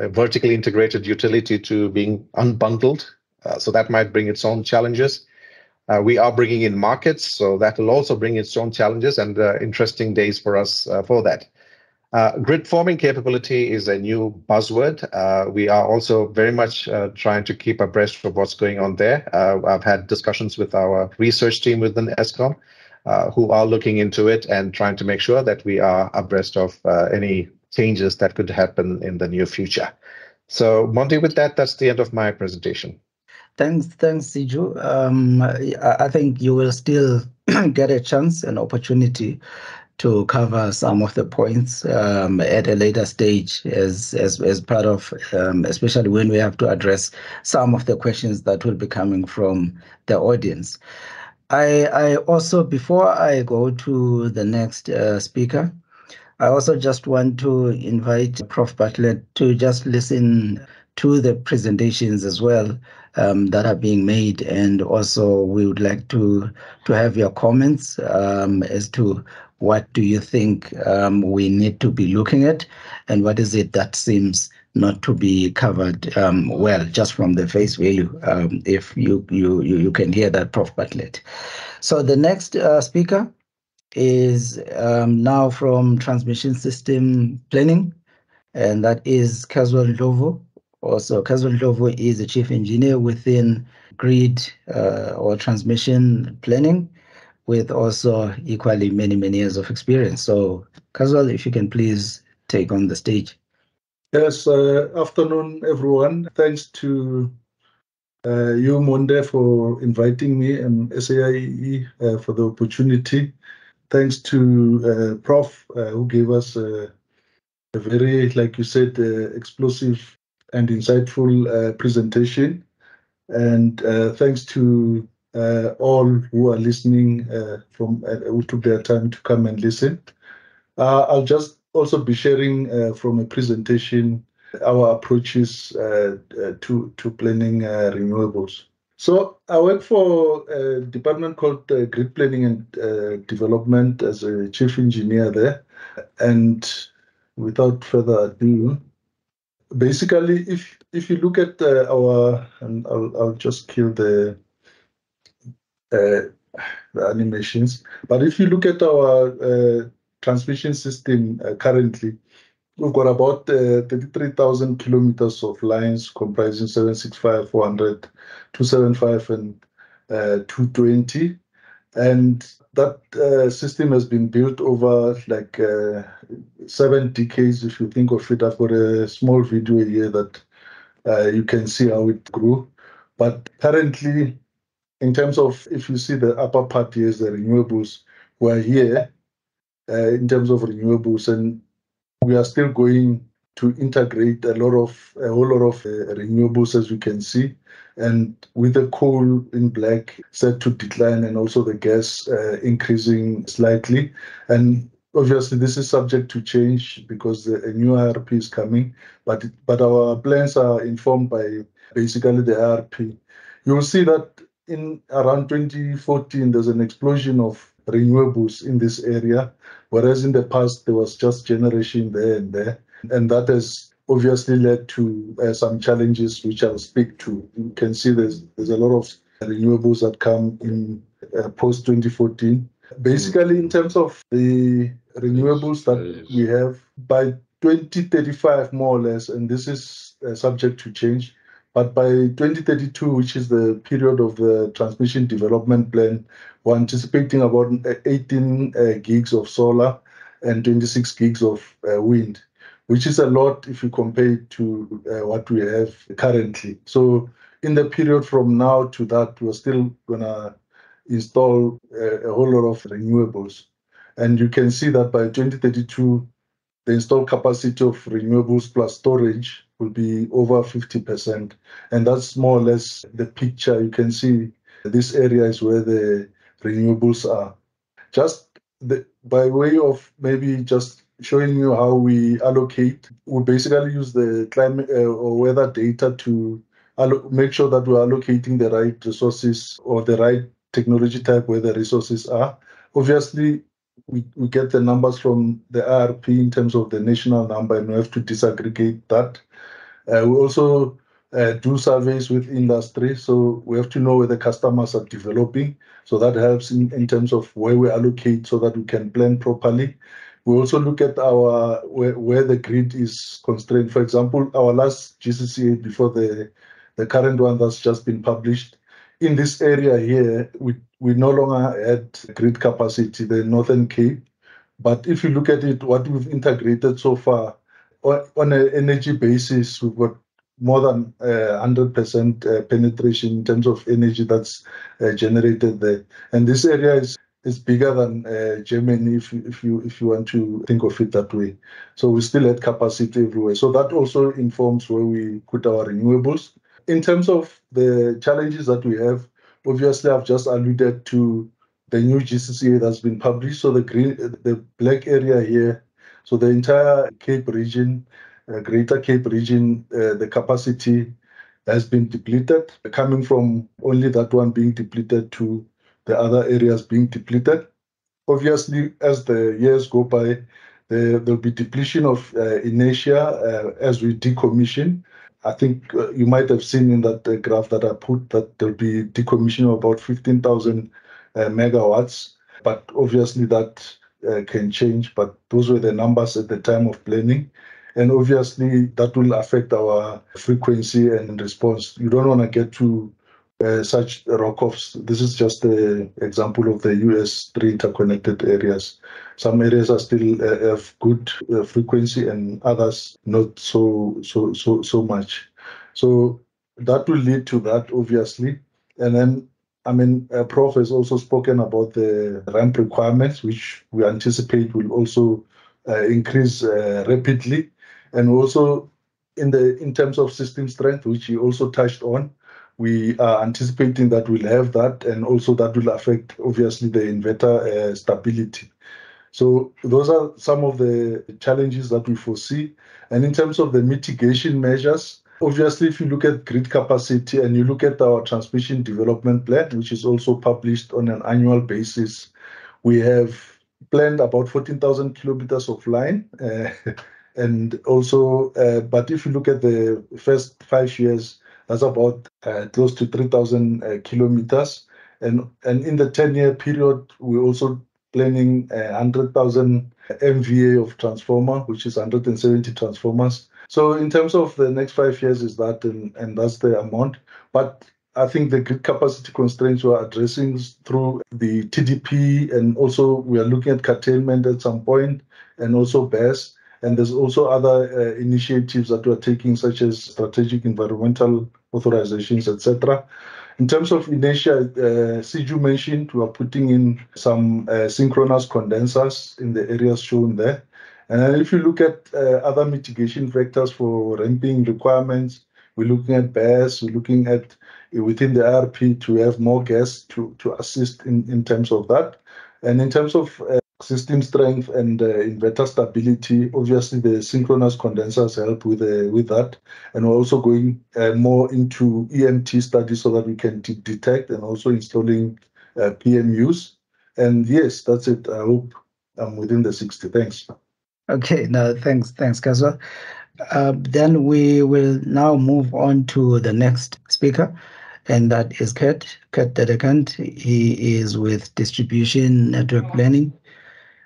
vertically integrated utility to being unbundled. So that might bring its own challenges. We are bringing in markets, so that will also bring its own challenges and interesting days for us for that. Grid forming capability is a new buzzword. We are also very much trying to keep abreast of what's going on there. I've had discussions with our research team within ESCOM, who are looking into it and trying to make sure that we are abreast of any changes that could happen in the near future. So, Monty, with that, that's the end of my presentation. Thanks, Siju. I think you will still get a chance, an opportunity to cover some of the points at a later stage as part of, especially when we have to address some of the questions that will be coming from the audience. I also, before I go to the next speaker, I also just want to invite Prof Bartlett to just listen to the presentations as well that are being made, and also we would like to have your comments as to what do you think we need to be looking at, and what is it that seems not to be covered well, just from the face value, if you can hear that, Prof Bartlett. So the next speaker is now from Transmission System Planning, and that is Casual Ndlovu. Also, Casual Ndlovu is the Chief Engineer within Grid or Transmission Planning, with also equally many years of experience. So, Casual, if you can please take on the stage. Yes, afternoon, everyone. Thanks to you, Monde, for inviting me, and SAIEE for the opportunity. Thanks to Prof, who gave us a very, like you said, explosive and insightful presentation. And thanks to all who are listening, who took their time to come and listen. I'll just also be sharing from a presentation our approaches to planning renewables. So I work for a department called Grid Planning and Development as a chief engineer there. And without further ado, basically, if you look at our, and I'll just kill the animations. But if you look at our transmission system currently, we've got about 33,000 kilometers of lines comprising 765, 400, 275, and 220. And that system has been built over like 7 decades, if you think of it. I've got a small video here that you can see how it grew. But currently, in terms of, if you see the upper part here is the renewables, we're here in terms of renewables, and we are still going to integrate a whole lot of renewables, as you can see, and with the coal in black set to decline, and also the gas increasing slightly. And obviously this is subject to change because a new IRP is coming, but our plans are informed by basically the IRP. You'll see that in around 2014 there's an explosion of renewables in this area, whereas in the past there was just generation there and there. And that has obviously led to some challenges, which I'll speak to. You can see there's a lot of renewables that come in post-2014. Basically, in terms of the renewables that we have, by 2035 more or less, and this is subject to change, but by 2032, which is the period of the transmission development plan, we're anticipating about 18 gigs of solar and 26 gigs of wind, which is a lot if you compare it to what we have currently. So in the period from now to that, we're still going to install a whole lot of renewables. And you can see that by 2032, the installed capacity of renewables plus storage will be over 50%. And that's more or less the picture. You can see this area is where the renewables are. Just by way of maybe just showing you how we allocate, we basically use the climate or weather data to make sure that we're allocating the right resources or the right technology type where the resources are. Obviously, we get the numbers from the IRP in terms of the national number, and we have to disaggregate that. We also do surveys with industry, so we have to know where the customers are developing. So that helps in terms of where we allocate so that we can plan properly. We also look at our where the grid is constrained. For example, our last GCCA before the current one that's just been published, in this area here, we no longer had grid capacity, the Northern Cape. But if you look at it, what we've integrated so far, on an energy basis, we've got more than 100% penetration in terms of energy that's generated there. And this area is is bigger than Germany, if you want to think of it that way. So we still had capacity everywhere. So that also informs where we put our renewables. In terms of the challenges that we have, obviously I've just alluded to the new GCCA that's been published. So the black area here, so the entire Cape region, Greater Cape region, the capacity has been depleted, coming from only that one being depleted to the other areas being depleted. Obviously, as the years go by, there'll be depletion of inertia as we decommission. I think you might have seen in that graph that I put that there'll be decommission of about 15,000 megawatts. But obviously that can change, but those were the numbers at the time of planning. And obviously that will affect our frequency and response. You don't want to get to such rock-offs. This is just an example of the US 3 interconnected areas. Some areas are still have good frequency and others not so much. So that will lead to that, obviously. And then, I mean, Prof has also spoken about the ramp requirements, which we anticipate will also increase rapidly. And also in terms of system strength, which he also touched on, we are anticipating that we'll have that, and also that will affect, obviously, the inverter stability. So those are some of the challenges that we foresee. And in terms of the mitigation measures, obviously, if you look at grid capacity and you look at our transmission development plan, which is also published on an annual basis, we have planned about 14,000 kilometers of line. And also, but if you look at the first 5 years, that's about close to 3,000 kilometers. And in the 10-year period, we're also planning 100,000 MVA of transformer, which is 170 transformers. So in terms of the next 5 years is that, and that's the amount. But I think the grid capacity constraints we're addressing through the TDP, and also we are looking at curtailment at some point, and also BESS. And there's also other initiatives that we're taking, such as strategic environmental authorizations, etc. In terms of inertia, Siju mentioned we are putting in some synchronous condensers in the areas shown there. And if you look at other mitigation vectors for ramping requirements, we're looking at BESS, we're looking at within the IRP to have more gas to assist in terms of that. And in terms of system strength and inverter stability, obviously the synchronous condensers help with that. And we're also going more into EMT studies so that we can detect, and also installing PMUs. And yes, that's it. I hope I'm within the 60. Thanks. Okay, no, thanks, Kaswa. Then we will now move on to the next speaker, and that is Kurt Dedekant. He is with Distribution Network Planning.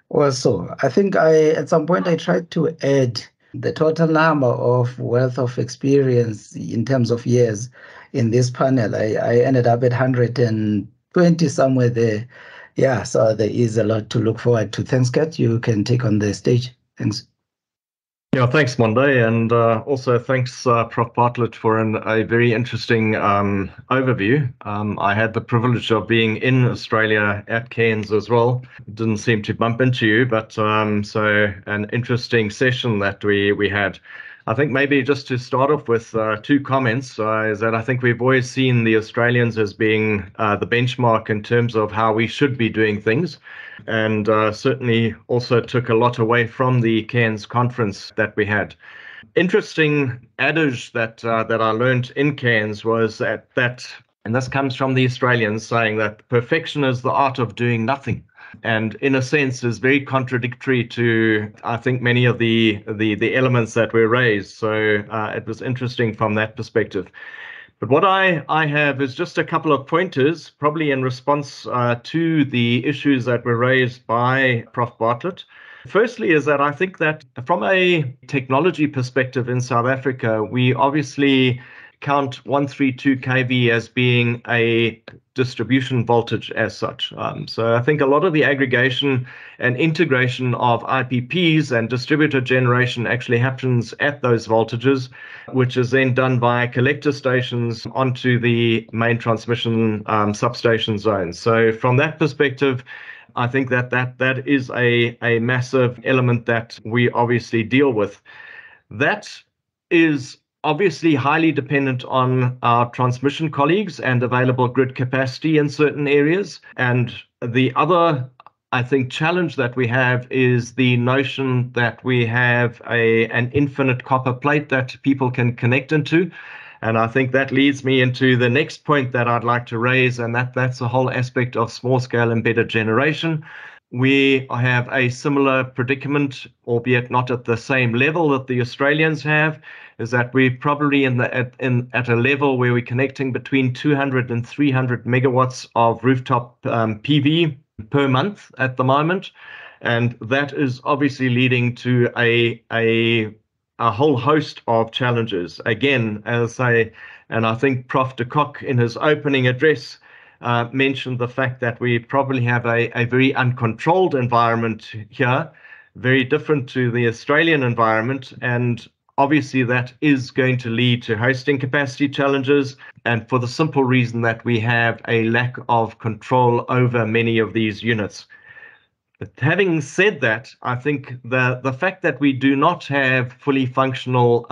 Also, I think at some point I tried to add the total number of wealth of experience in terms of years in this panel. I ended up at 120 somewhere there. Yeah, so there is a lot to look forward to. Thanks, Kurt. You can take on the stage. Thanks. Yeah, thanks, Monday, and also thanks, Prof Bartlett, for a very interesting overview. I had the privilege of being in Australia at Cairns as well. Didn't seem to bump into you, but so an interesting session that we had. I think maybe just to start off with 2 comments is that I think we've always seen the Australians as being the benchmark in terms of how we should be doing things, and certainly also took a lot away from the Cairns conference that we had. Interesting adage that I learned in Cairns was that, and this comes from the Australians, saying that perfection is the art of doing nothing. And in a sense is very contradictory to, I think, many of the elements that were raised. So it was interesting from that perspective. But what I have is just a couple of pointers, probably in response to the issues that were raised by Prof Bartlett. Firstly is that I think that from a technology perspective in South Africa, we obviously count 132 kV as being a distribution voltage as such. So I think a lot of the aggregation and integration of IPPs and distributed generation actually happens at those voltages, which is then done by collector stations onto the main transmission substation zones. So from that perspective, I think that is a massive element that we obviously deal with. That is obviously highly dependent on our transmission colleagues and available grid capacity in certain areas. And the other, I think, challenge that we have is the notion that we have an infinite copper plate that people can connect into. And I think that leads me into the next point that I'd like to raise, and that's the whole aspect of small-scale embedded generation. We have a similar predicament, albeit not at the same level that the Australians have, is that we're probably at a level where we're connecting between 200 and 300 megawatts of rooftop PV per month at the moment. And that is obviously leading to a whole host of challenges. Again, and I think Prof de Kock in his opening address mentioned the fact that we probably have a very uncontrolled environment here, very different to the Australian environment. And obviously that is going to lead to hosting capacity challenges, and for the simple reason that we have a lack of control over many of these units. But having said that, I think the fact that we do not have fully functional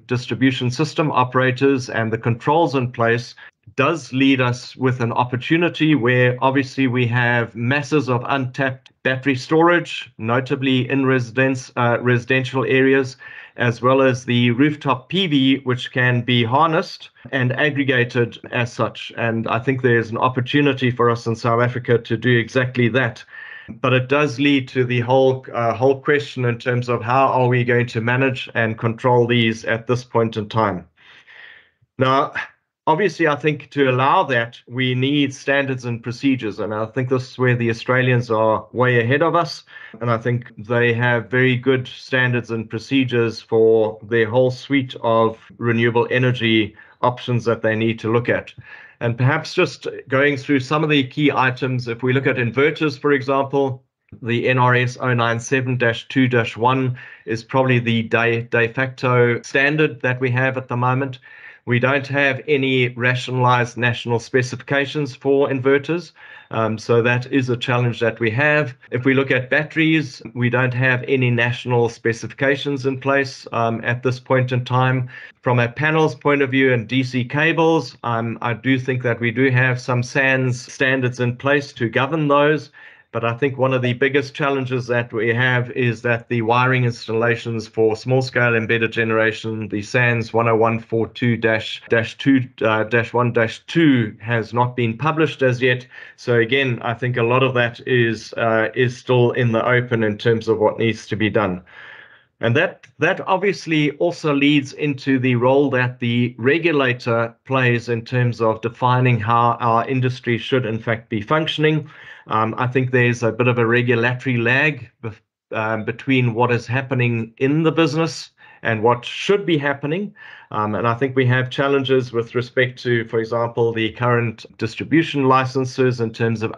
distribution system operators and the controls in place does lead us with an opportunity where obviously we have masses of untapped battery storage, notably in residential areas, as well as the rooftop PV, which can be harnessed and aggregated as such. And I think there's an opportunity for us in South Africa to do exactly that. But it does lead to the whole question in terms of how are we going to manage and control these at this point in time. Now, obviously, I think to allow that, we need standards and procedures. And I think this is where the Australians are way ahead of us. And I think they have very good standards and procedures for their whole suite of renewable energy options that they need to look at. And perhaps just going through some of the key items, if we look at inverters, for example, the NRS 097-2-1 is probably the de facto standard that we have at the moment. We don't have any rationalized national specifications for inverters, so that is a challenge that we have. If we look at batteries, we don't have any national specifications in place at this point in time. From a panels point of view and DC cables, I do think that we do have some SANS standards in place to govern those. But I think one of the biggest challenges that we have is that the wiring installations for small-scale embedded generation, the SANS 10142-1-2 has not been published as yet. So again, I think a lot of that is still in the open in terms of what needs to be done. And that obviously also leads into the role that the regulator plays in terms of defining how our industry should in fact be functioning. I think there's a bit of a regulatory lag between what is happening in the business and what should be happening. And I think we have challenges with respect to, for example, the current distribution licenses in terms of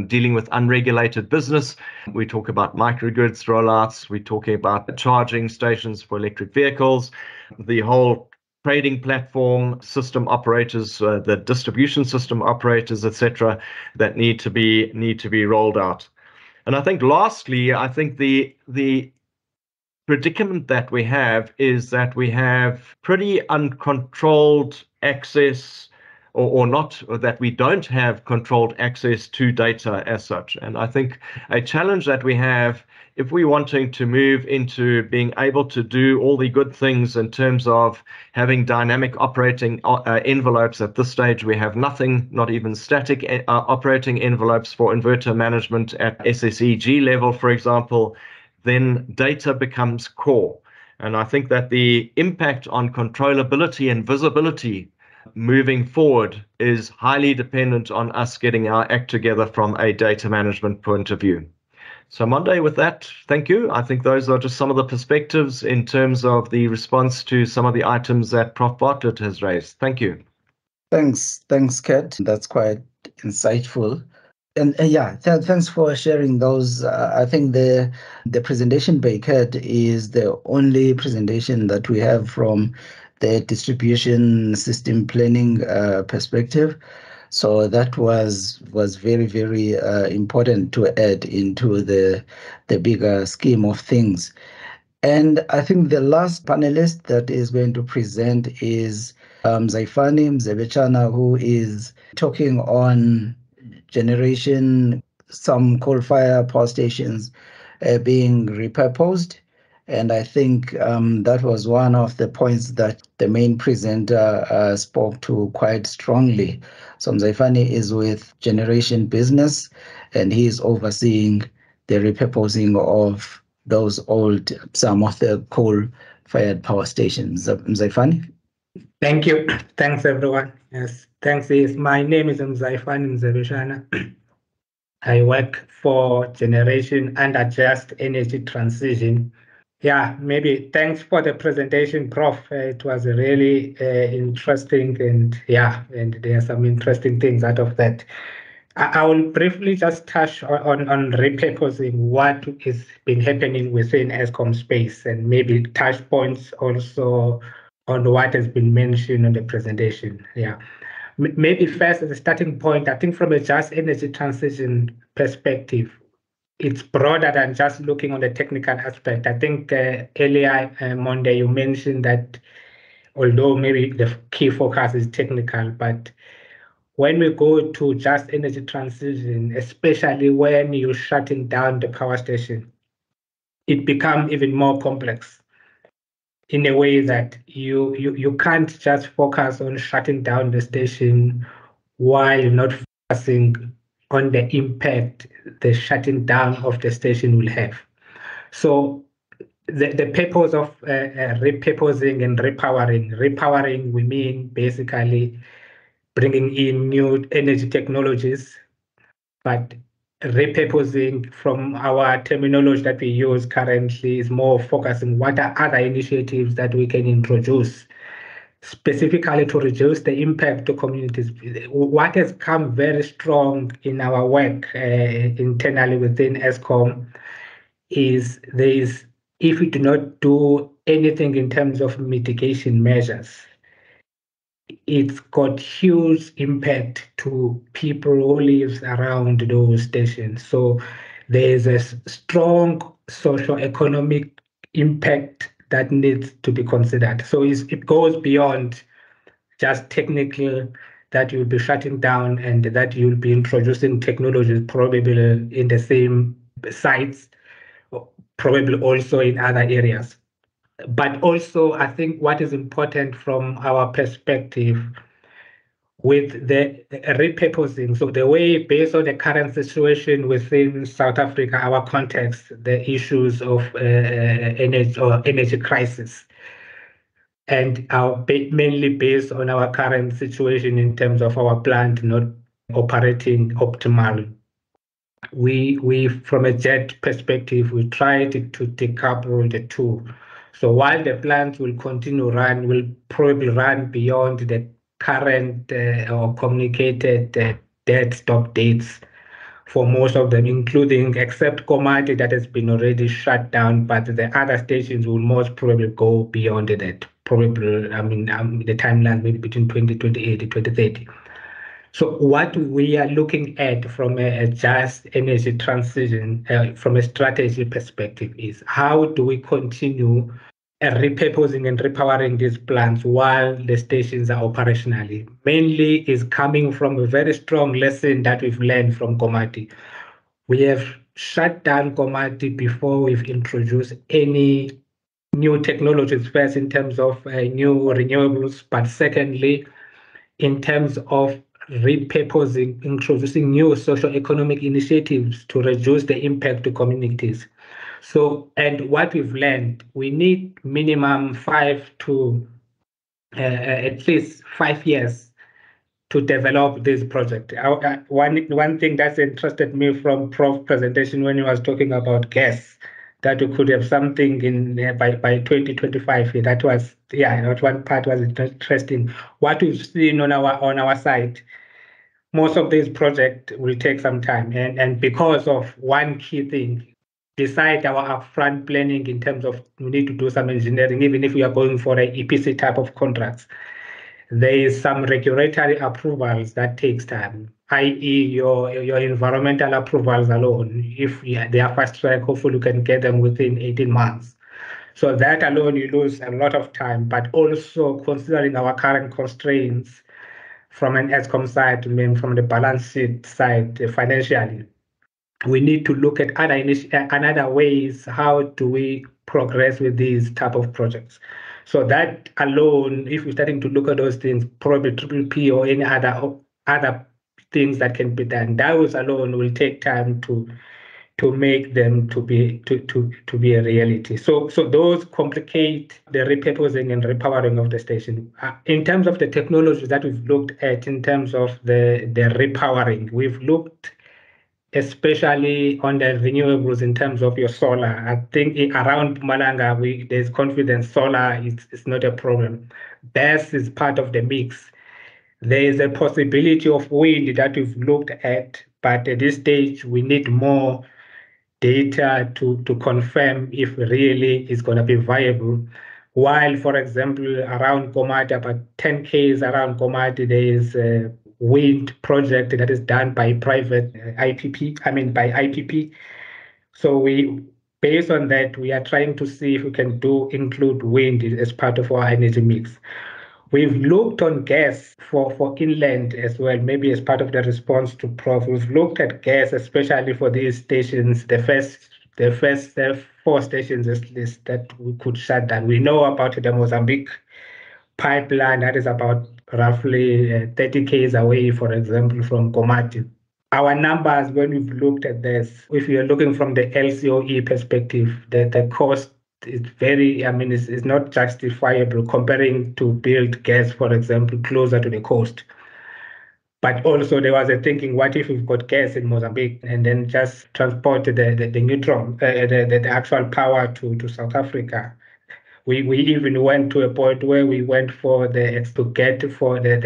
dealing with unregulated business. We talk about microgrids rollouts. We're talking about charging stations for electric vehicles, the whole trading platform system operators, the distribution system operators, etc., that need to be rolled out. And I think lastly, I think the predicament that we have is that we have pretty uncontrolled access or that we don't have controlled access to data as such. And I think a challenge that we have, if we're wanting to move into being able to do all the good things in terms of having dynamic operating envelopes, at this stage we have nothing, not even static operating envelopes for inverter management at SAIEE level, for example, then data becomes core. And I think that the impact on controllability and visibility moving forward is highly dependent on us getting our act together from a data management point of view. So Monday, with that, thank you. I think those are just some of the perspectives in terms of the response to some of the items that Prof Bartlett has raised. Thank you. Thanks, Kat. That's quite insightful. And thanks for sharing those. I think the presentation by Kat is the only presentation that we have from the distribution system planning perspective. So that was very, very important to add into the bigger scheme of things. And I think the last panelist that is going to present is Zaifani Mzebechana, who is talking on generation, some coal-fired power stations being repurposed. And I think that was one of the points that the main presenter spoke to quite strongly. So Mzaifani is with Generation Business, and he is overseeing the repurposing of those old, some of the coal-fired power stations. Mzaifani? Thank you. Thanks, everyone. Yes, thanks. My name is Mzaifani Mzebeshana. I work for Generation and Just Energy Transition. Yeah, maybe thanks for the presentation, Prof. It was really interesting, and there are some interesting things out of that. I will briefly just touch on repurposing, what has been happening within Eskom space, and maybe touch points also on what has been mentioned in the presentation. Yeah. Maybe first as a starting point, I think from a just energy transition perspective, it's broader than just looking on the technical aspect. I think earlier, Monday, you mentioned that although maybe the key focus is technical, but when we go to just energy transition, especially when you're shutting down the power station, it becomes even more complex in a way that you can't just focus on shutting down the station while not focusing on the impact the shutting down of the station will have. So the purpose of repurposing and repowering, we mean basically bringing in new energy technologies, but repurposing from our terminology that we use currently is more focusing what are other initiatives that we can introduce specifically to reduce the impact to communities. What has come very strong in our work internally within Eskom is if we do not do anything in terms of mitigation measures, it's got huge impact to people who live around those stations. So there's a strong socio-economic impact that needs to be considered. So it goes beyond just technical, that you'll be shutting down and that you'll be introducing technologies probably in the same sites, probably also in other areas. But also, I think what is important from our perspective with the repurposing, so the way, based on the current situation within South Africa, our context, the issues of energy crisis, and mainly based on our current situation in terms of our plant not operating optimally. We from a JET perspective, we tried to decouple the two. So while the plant will continue run, will probably run beyond the current or communicated dead stop dates for most of them, including except Komati that has been already shut down, but the other stations will most probably go beyond that. Probably, the timeline maybe between 2028 and 2030. So what we are looking at from a just energy transition, from a strategy perspective, is how do we continue repurposing and repowering these plants while the stations are operationally. Mainly is coming from a very strong lesson that we've learned from Komati. We have shut down Komati before we've introduced any new technologies, first in terms of new renewables, but secondly, in terms of repurposing, introducing new socio-economic initiatives to reduce the impact to communities. So, and what we've learned, we need minimum 5 to at least 5 years to develop this project. One thing that's interested me from Prof's presentation when he was talking about gas, that we could have something in by 2025. That was that one part was interesting. What we've seen on our side, most of these projects will take some time, and because of one key thing, beside our upfront planning in terms of we need to do some engineering, even if we are going for an EPC type of contracts. there is some regulatory approvals that takes time, i.e. your environmental approvals alone. If they are fast track, hopefully you can get them within 18 months. So that alone, you lose a lot of time, but also considering our current constraints from an ESCOM side, from the balance sheet side, financially, we need to look at other ways. How do we progress with these type of projects? So that alone, if we're starting to look at those things, probably PPP or any other things that can be done, those alone will take time to make them to be a reality. So those complicate the repurposing and repowering of the station. In terms of the technologies that we've looked at, in terms of the repowering, we've looked especially on the renewables in terms of your solar. I think around Mpumalanga, there's confidence solar is not a problem. BESS is part of the mix. There is a possibility of wind that we've looked at, but at this stage, we need more data to confirm if really it's going to be viable. While, for example, around Komati, about 10 Ks around Komati, there is a wind project that is done by private by IPP. So based on that, we are trying to see if we can include wind as part of our energy mix. We've looked on gas for inland as well, maybe as part of the response to Prof. We've looked at gas, especially for these stations, the first 4 stations at least that we could shut down. We know about the Mozambique pipeline that is about roughly 30 Ks away, for example, from Komati. Our numbers, when we've looked at this, if you're looking from the LCOE perspective, the cost is very, it's not justifiable comparing to build gas, for example, closer to the coast. But also there was a thinking, what if we've got gas in Mozambique and then just transport the neutron, the actual power to South Africa? We even went to a point where we went for the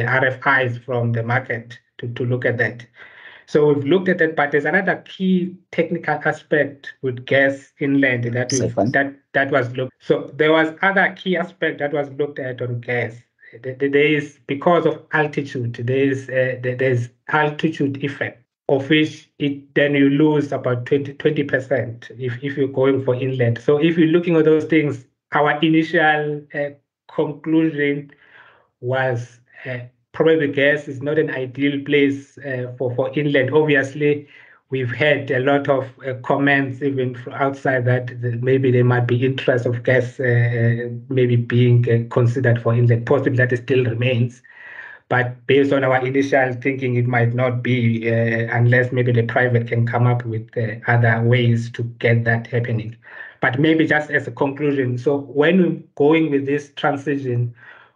RFIs from the market to look at that. So we've looked at that, but there's another key technical aspect with gas inland that was looked. So there was other key aspect that was looked at on gas. There is, because of altitude, there's altitude effect, of which then you lose about 20% if you're going for inland. So if you're looking at those things, our initial conclusion was probably gas is not an ideal place for inland. Obviously, we've had a lot of comments even from outside that maybe there might be interest of gas maybe being considered for inland. Possibly that still remains. But based on our initial thinking, it might not be unless maybe the private can come up with other ways to get that happening. But maybe just as a conclusion, so when we're going with this transition,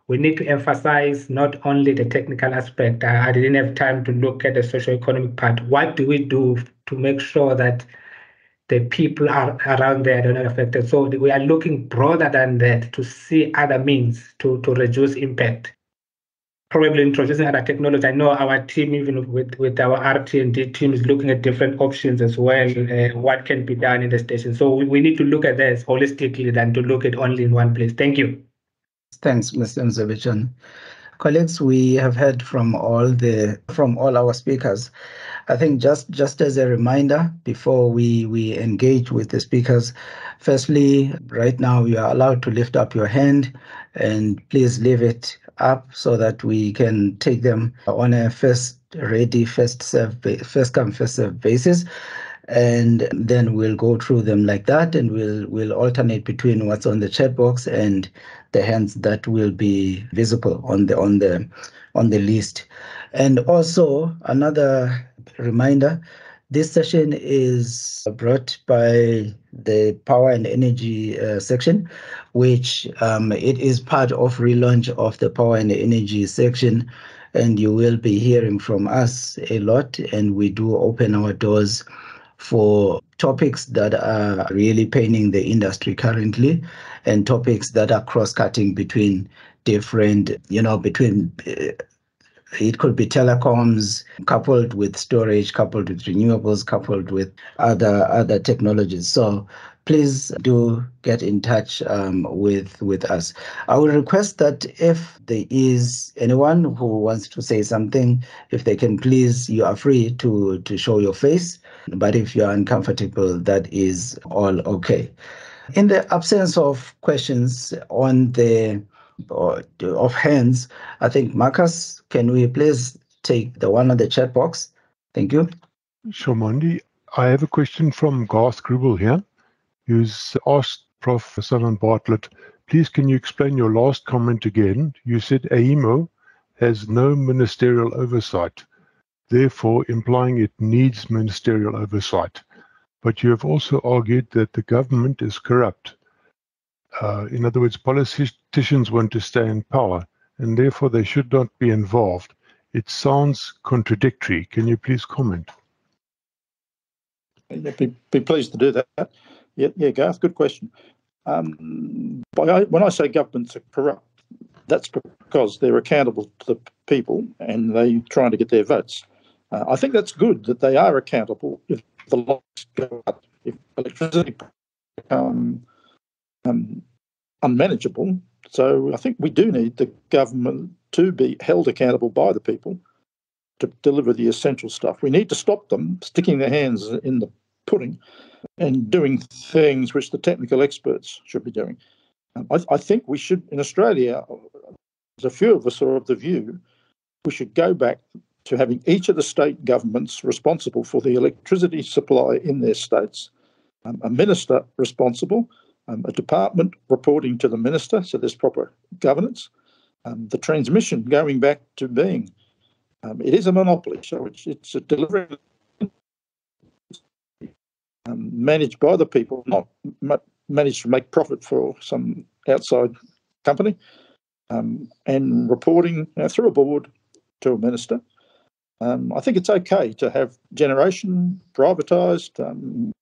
we need to emphasize not only the technical aspect. I didn't have time to look at the socio-economic part. What do we do to make sure that the people are around there are not affected? So we are looking broader than that to see other means to reduce impact. Probably introducing other technology. I know our team, even with our RT&D team, is looking at different options as well, what can be done in the station. So we need to look at this holistically than to look at only in one place. Thank you. Thanks, Mr. Mzabechan. Colleagues, we have heard from all our speakers. I think just as a reminder, before we engage with the speakers, firstly, right now you are allowed to lift up your hand, and please leave it up so that we can take them on a first come, first serve basis. And then we'll go through them like that, and we'll alternate between what's on the chat box and the hands that will be visible on the list. And also another reminder, this session is brought by the Power and Energy section, which it is part of relaunch of the Power and Energy section, and you will be hearing from us a lot, and we do open our doors for topics that are really paining the industry currently, and topics that are cross-cutting between different, it could be telecoms coupled with storage, coupled with renewables, coupled with other technologies. So please do get in touch with us. I will request that if there is anyone who wants to say something, if they can please, you are free to show your face. But if you are uncomfortable, that is all okay. In the absence of questions on the of hands, I think, Marcus, can we please take the one on the chat box? Thank you. Sure, Mondi. I have a question from Garth Grubel here, who's asked Prof Simon Bartlett, please can you explain your last comment again? You said AEMO has no ministerial oversight, therefore implying it needs ministerial oversight. But you have also argued that the government is corrupt. In other words, politicians want to stay in power, and therefore they should not be involved. It sounds contradictory. Can you please comment? Be pleased to do that. Yeah, Garth, good question. When I say governments are corrupt, that's because they're accountable to the people and they're trying to get their votes. I think that's good that they are accountable if the lights go up, if electricity becomes unmanageable. So I think we do need the government to be held accountable by the people to deliver the essential stuff. We need to stop them sticking their hands in the pudding and doing things which the technical experts should be doing. I think we should, in Australia, there's a few of us are of the view, we should go back to having each of the state governments responsible for the electricity supply in their states, a minister responsible, a department reporting to the minister, so there's proper governance, the transmission going back to being. It is a monopoly, so it's a delivery managed by the people, not managed to make profit for some outside company, and reporting through a board to a minister. I think it's okay to have generation privatised,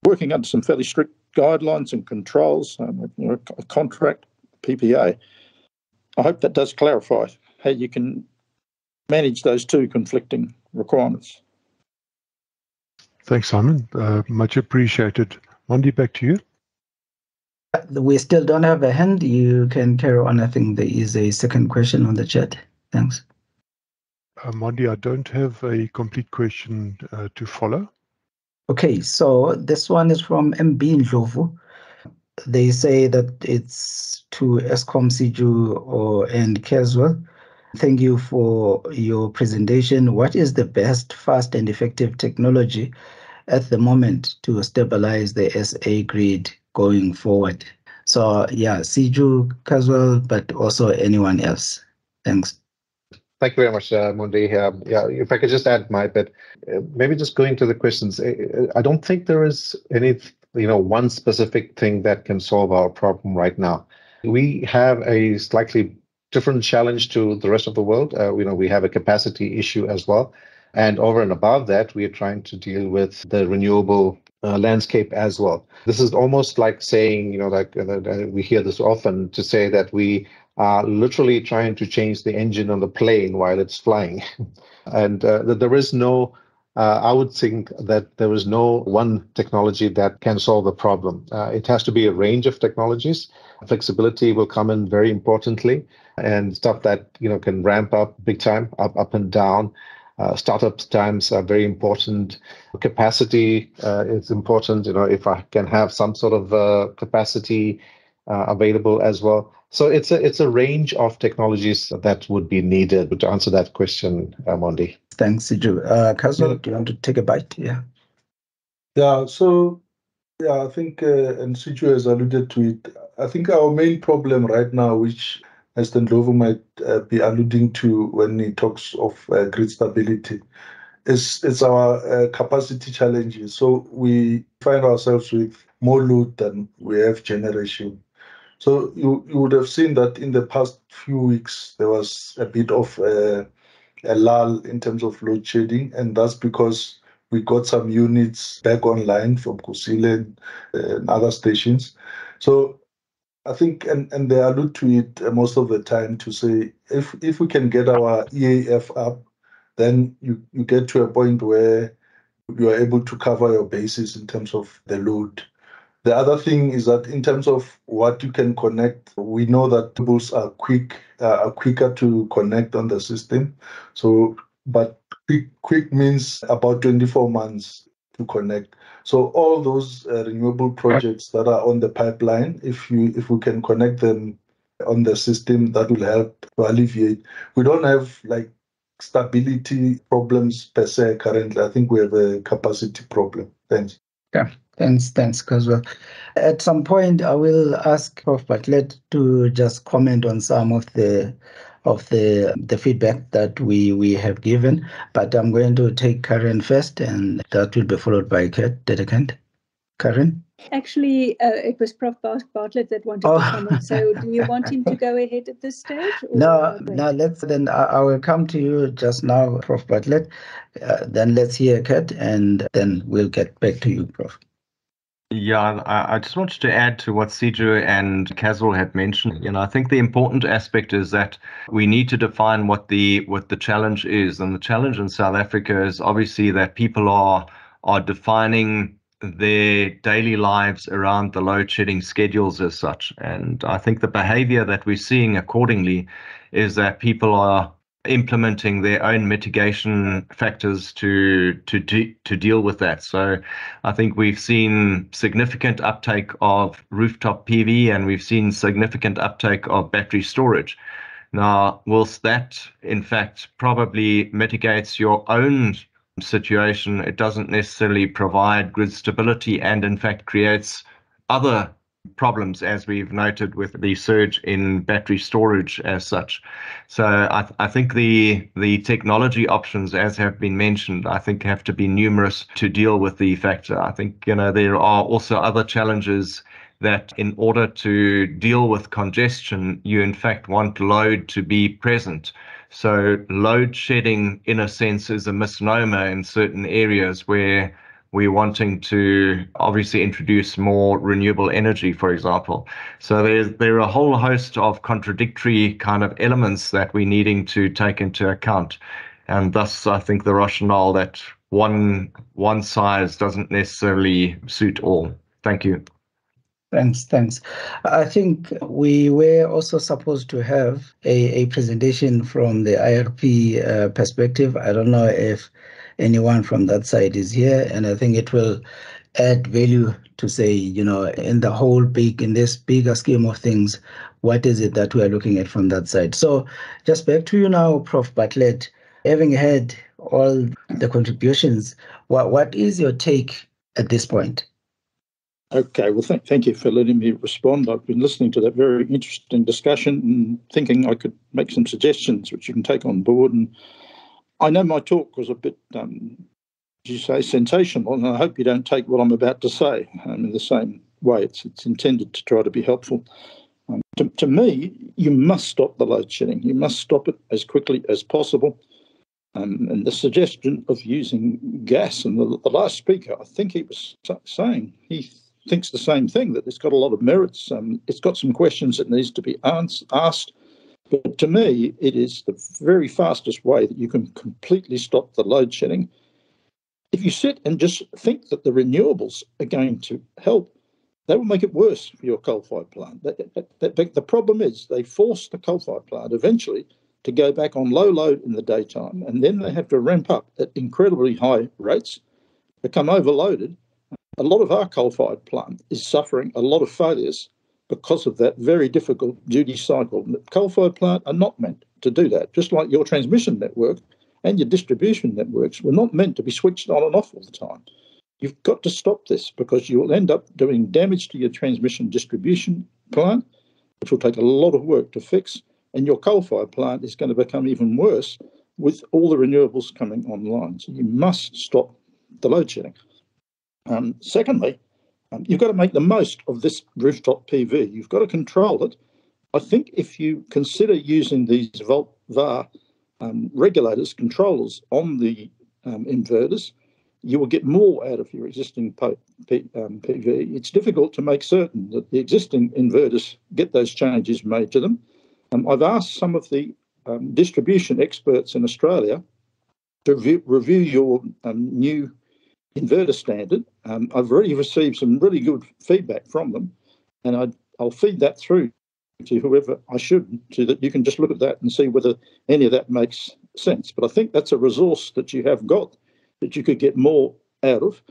working under some fairly strict guidelines and controls, a contract, PPA. I hope that does clarify how you can manage those two conflicting requirements. Thanks, Simon. Much appreciated. Mondi, back to you. We still don't have a hand. You can carry on. I think there is a second question on the chat. Thanks. Mondi, I don't have a complete question to follow. Okay, so this one is from MB Ndlovu. They say that it's to Eskom, Siju, and Caswell. Thank you for your presentation. What is the best, fast, and effective technology at the moment to stabilize the SA grid going forward? So, yeah, Siju, Caswell, but also anyone else. Thanks. Thank you very much, Mondi. Yeah, if I could just add my bit, maybe just going to the questions. I don't think there is any, one specific thing that can solve our problem right now. We have a slightly different challenge to the rest of the world. We have a capacity issue as well. And over and above that, we are trying to deal with the renewable landscape as well. This is almost like saying, we hear this often, to say that we are literally trying to change the engine on the plane while it's flying. And there is no, I would think that there is no one technology that can solve the problem. It has to be a range of technologies. Flexibility will come in very importantly, and stuff that can ramp up big time, up and down. Startup times are very important. Capacity is important. If I can have some sort of capacity available as well. So it's a range of technologies that would be needed to answer that question, Mondi. Thanks, Siju. Kazo, do you want to take a bite? Yeah. Yeah. So, I think, and Siju has alluded to it. I think our main problem right now, which as Ndlovu might be alluding to when he talks of grid stability, is our capacity challenges. So we find ourselves with more load than we have generation. So you would have seen that in the past few weeks, there was a bit of a lull in terms of load shedding, and that's because we got some units back online from Kusile and other stations. So I think, and they allude to it most of the time to say, if we can get our EAF up, then you get to a point where you are able to cover your bases in terms of the load. The other thing is that in terms of what you can connect, we know that renewables are quicker to connect on the system. So, but quick means about 24 months to connect. So all those renewable projects that are on the pipeline, if we can connect them on the system, that will help to alleviate. We don't have like stability problems per se currently. I think we have a capacity problem. Thanks. Yeah, thanks, Caswell. At some point, I will ask Prof Bartlett to just comment on some of the feedback that we have given, but I'm going to take Karen first, and that will be followed by Dedekant. Karen? Actually, it was Prof Bartlett that wanted to comment. So do you want him to go ahead at this stage? Or No, let's then. I will come to you just now, Prof Bartlett. Then let's hear Kat, and then we'll get back to you, Prof. Yeah, I just wanted to add to what Siju and Caswell had mentioned. I think the important aspect is that we need to define what the challenge is, and the challenge in South Africa is obviously that people are defining their daily lives around the load shedding schedules as such. And I think the behavior that we're seeing accordingly is that people are implementing their own mitigation factors to deal with that. So I think we've seen significant uptake of rooftop PV, and we've seen significant uptake of battery storage. Now, whilst that in fact probably mitigates your own situation, it doesn't necessarily provide grid stability, and in fact creates other problems, as we've noted with the surge in battery storage as such. So I think the technology options, as have been mentioned, I think have to be numerous to deal with the factor. I think there are also other challenges that in order to deal with congestion, you in fact want load to be present. So load shedding, in a sense, is a misnomer in certain areas where we're wanting to obviously introduce more renewable energy, for example. So there are a whole host of contradictory kind of elements that we're needing to take into account. And thus, I think the rationale that one size doesn't necessarily suit all. Thank you. Thanks. I think we were also supposed to have a presentation from the IRP perspective. I don't know if anyone from that side is here, and I think it will add value to say, in the whole in this bigger scheme of things, what is it that we are looking at from that side? So just back to you now, Prof Bartlett, having had all the contributions, what is your take at this point? Okay, well, thank you for letting me respond. I've been listening to that very interesting discussion and thinking I could make some suggestions which you can take on board. And I know my talk was a bit, sensational, and I hope you don't take what I'm about to say in the same way. It's intended to try to be helpful. To me, you must stop the load shedding. You must stop it as quickly as possible. And the suggestion of using gas, and the last speaker, I think he was saying he thinks the same thing, that it's got a lot of merits. It's got some questions that needs to be asked. But to me, it is the very fastest way that you can completely stop the load shedding. If you sit and just think that the renewables are going to help, they will make it worse for your coal-fired plant. The problem is they force the coal-fired plant eventually to go back on low load in the daytime, and then they have to ramp up at incredibly high rates, become overloaded. A lot of our coal-fired plant is suffering a lot of failures because of that very difficult duty cycle. The coal-fired plant are not meant to do that, just like your transmission network and your distribution networks were not meant to be switched on and off all the time. You've got to stop this, because you will end up doing damage to your transmission distribution plant, which will take a lot of work to fix, and your coal-fired plant is going to become even worse with all the renewables coming online. So you must stop the load shedding. Secondly, you've got to make the most of this rooftop PV. You've got to control it. I think if you consider using these VAR regulators, controllers on the inverters, you will get more out of your existing PV. It's difficult to make certain that the existing inverters get those changes made to them. I've asked some of the distribution experts in Australia to review your new inverter standard. I've already received some really good feedback from them, and I'll feed that through to whoever I should, so that you can just look at that and see whether any of that makes sense. But I think that's a resource that you have got that you could get more out of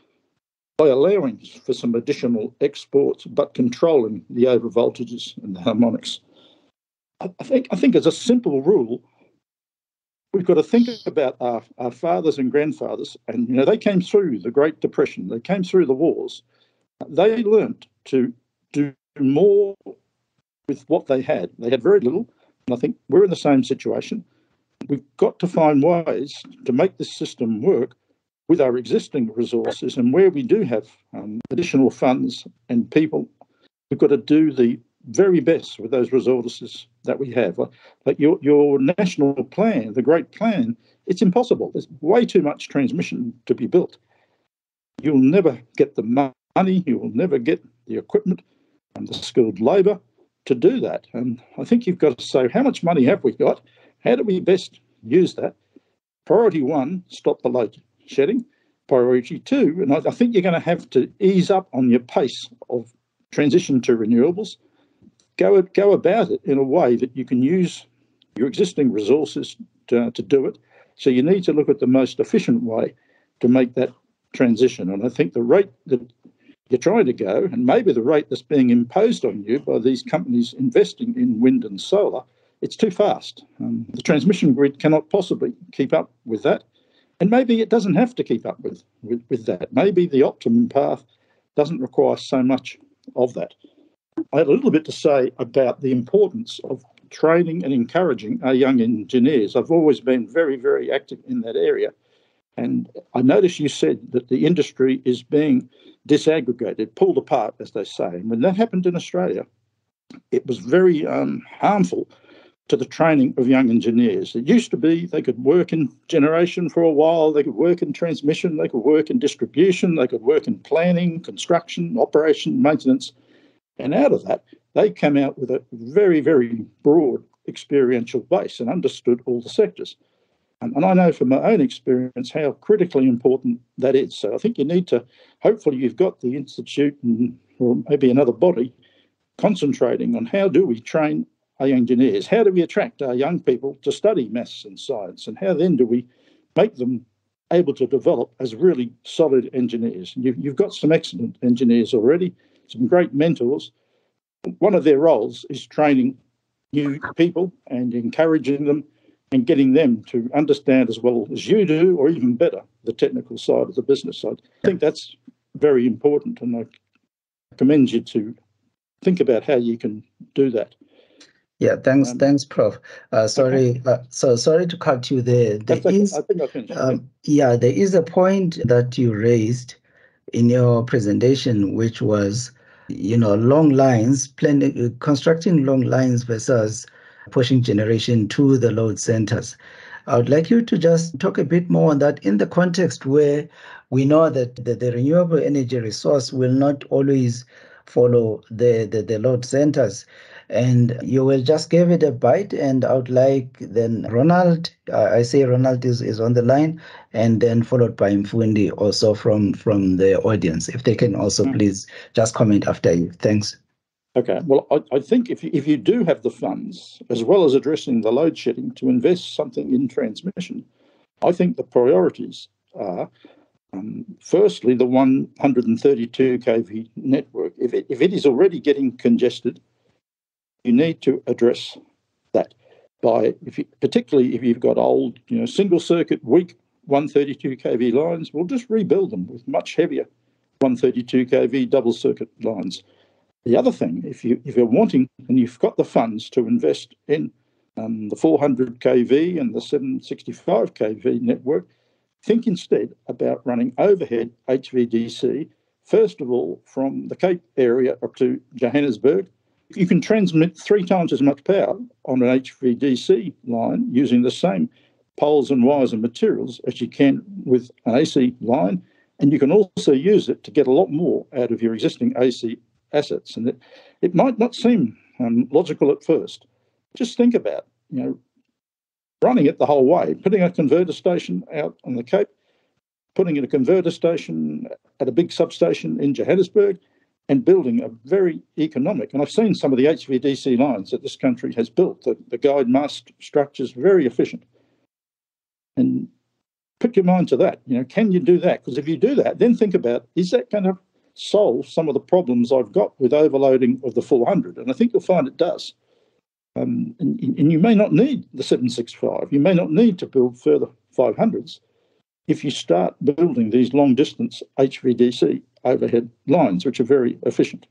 by allowing for some additional exports, but controlling the over voltages and the harmonics. I think as a simple rule, we've got to think about our fathers and grandfathers, and they came through the Great Depression, they came through the wars. They learnt to do more with what they had. They had very little, and I think we're in the same situation. We've got to find ways to make this system work with our existing resources, and where we do have additional funds and people, we've got to do the very best with those resources that we have. Like your national plan, the Great Plan, it's impossible. There's way too much transmission to be built. You'll never get the money, you will never get the equipment and the skilled labour to do that. And I think you've got to say, how much money have we got? How do we best use that? Priority 1, stop the load shedding. Priority 2, and I think you're going to have to ease up on your pace of transition to renewables. Go about it in a way that you can use your existing resources to do it. So you need to look at the most efficient way to make that transition. And I think the rate that you're trying to go, and maybe the rate that's being imposed on you by these companies investing in wind and solar, it's too fast. The transmission grid cannot possibly keep up with that. And maybe it doesn't have to keep up with that. Maybe the optimum path doesn't require so much of that. I had a little bit to say about the importance of training and encouraging our young engineers. I've always been very, very active in that area. And I noticed you said that the industry is being disaggregated, pulled apart, as they say. And when that happened in Australia, it was very harmful to the training of young engineers. It used to be they could work in generation for a while, they could work in transmission, they could work in distribution, they could work in planning, construction, operation, maintenance. And out of that, they came out with a very, very broad experiential base and understood all the sectors. And I know from my own experience how critically important that is. So I think you need to, hopefully you've got the institute or maybe another body concentrating on how do we train our young engineers, how do we attract our young people to study maths and science, and how then do we make them able to develop as really solid engineers. You've got some excellent engineers already, some great mentors. One of their roles is training new people and encouraging them and getting them to understand as well as you do, or even better, the technical side of the business side. I think that's very important, and I commend you to think about how you can do that. Yeah, thanks, Prof. Sorry, okay. Sorry to cut you there. I think I finished. There is a point that you raised in your presentation, which was, long lines, constructing long lines versus pushing generation to the load centers. I would like you to just talk a bit more on that in the context where we know that the renewable energy resource will not always follow the load centers. And you will just give it a bite, and I would like then Ronald, I say Ronald is on the line, and then followed by Mfundi also from the audience. If they can also please just comment after you. Thanks. Okay, well, I think if you do have the funds, as well as addressing the load shedding, to invest something in transmission, I think the priorities are, firstly, the 132 kV network. If it is already getting congested, you need to address that particularly if you've got old, single circuit, weak 132 kV lines. We'll just rebuild them with much heavier 132 kV double circuit lines. The other thing, if you're wanting and you've got the funds to invest in the 400 kV and the 765 kV network, think instead about running overhead HVDC, first of all, from the Cape area up to Johannesburg. You can transmit 3 times as much power on an HVDC line using the same poles and wires and materials as you can with an AC line, and you can also use it to get a lot more out of your existing AC assets. And it might not seem logical at first. Just think about, running it the whole way, putting a converter station out on the Cape, putting in a converter station at a big substation in Johannesburg and building a very economic, and I've seen some of the HVDC lines that this country has built, the guide mast structures, very efficient. And put your mind to that. Can you do that? Because if you do that, then think about, is that going to solve some of the problems I've got with overloading of the 400? And I think you'll find it does. And you may not need the 765. You may not need to build further 500s if you start building these long-distance HVDC overhead lines, which are very efficient.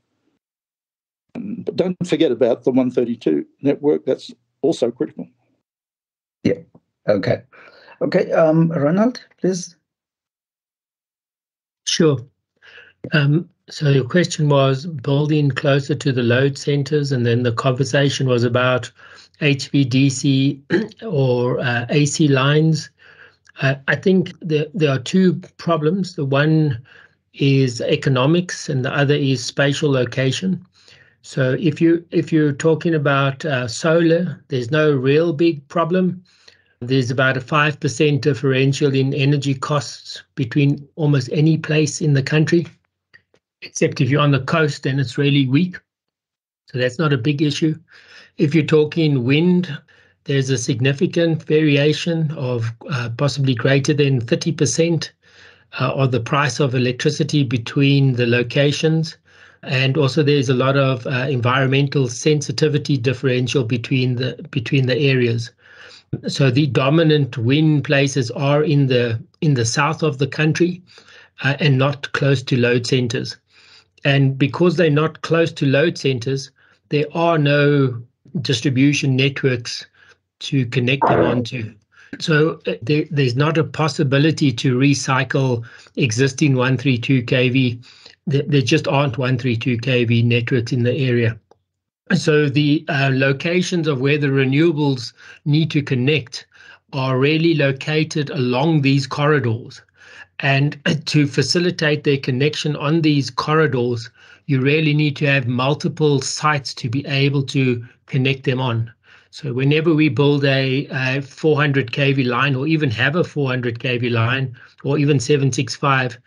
But don't forget about the 132 network. That's also critical. Yeah. Okay. Ronald, please. Sure. So your question was building closer to the load centers, and then the conversation was about HVDC or AC lines. I think there are two problems. The one is economics, and the other is spatial location. So if you're talking about solar, there's no real big problem. There's about a 5% differential in energy costs between almost any place in the country, except if you're on the coast, then it's really weak. So that's not a big issue. If you're talking wind, there's a significant variation of possibly greater than 30% of the price of electricity between the locations. And also there's a lot of environmental sensitivity differential between the areas. So the dominant wind places are in the south of the country and not close to load centers. And because they're not close to load centers, there are no distribution networks to connect them onto. So there's not a possibility to recycle existing 132 kV. There just aren't 132 kV networks in the area. So the locations of where the renewables need to connect are really located along these corridors. And to facilitate their connection on these corridors, you really need to have multiple sites to be able to connect them on. So whenever we build a 400 kV line, or even have a 400 kV line, or even 765,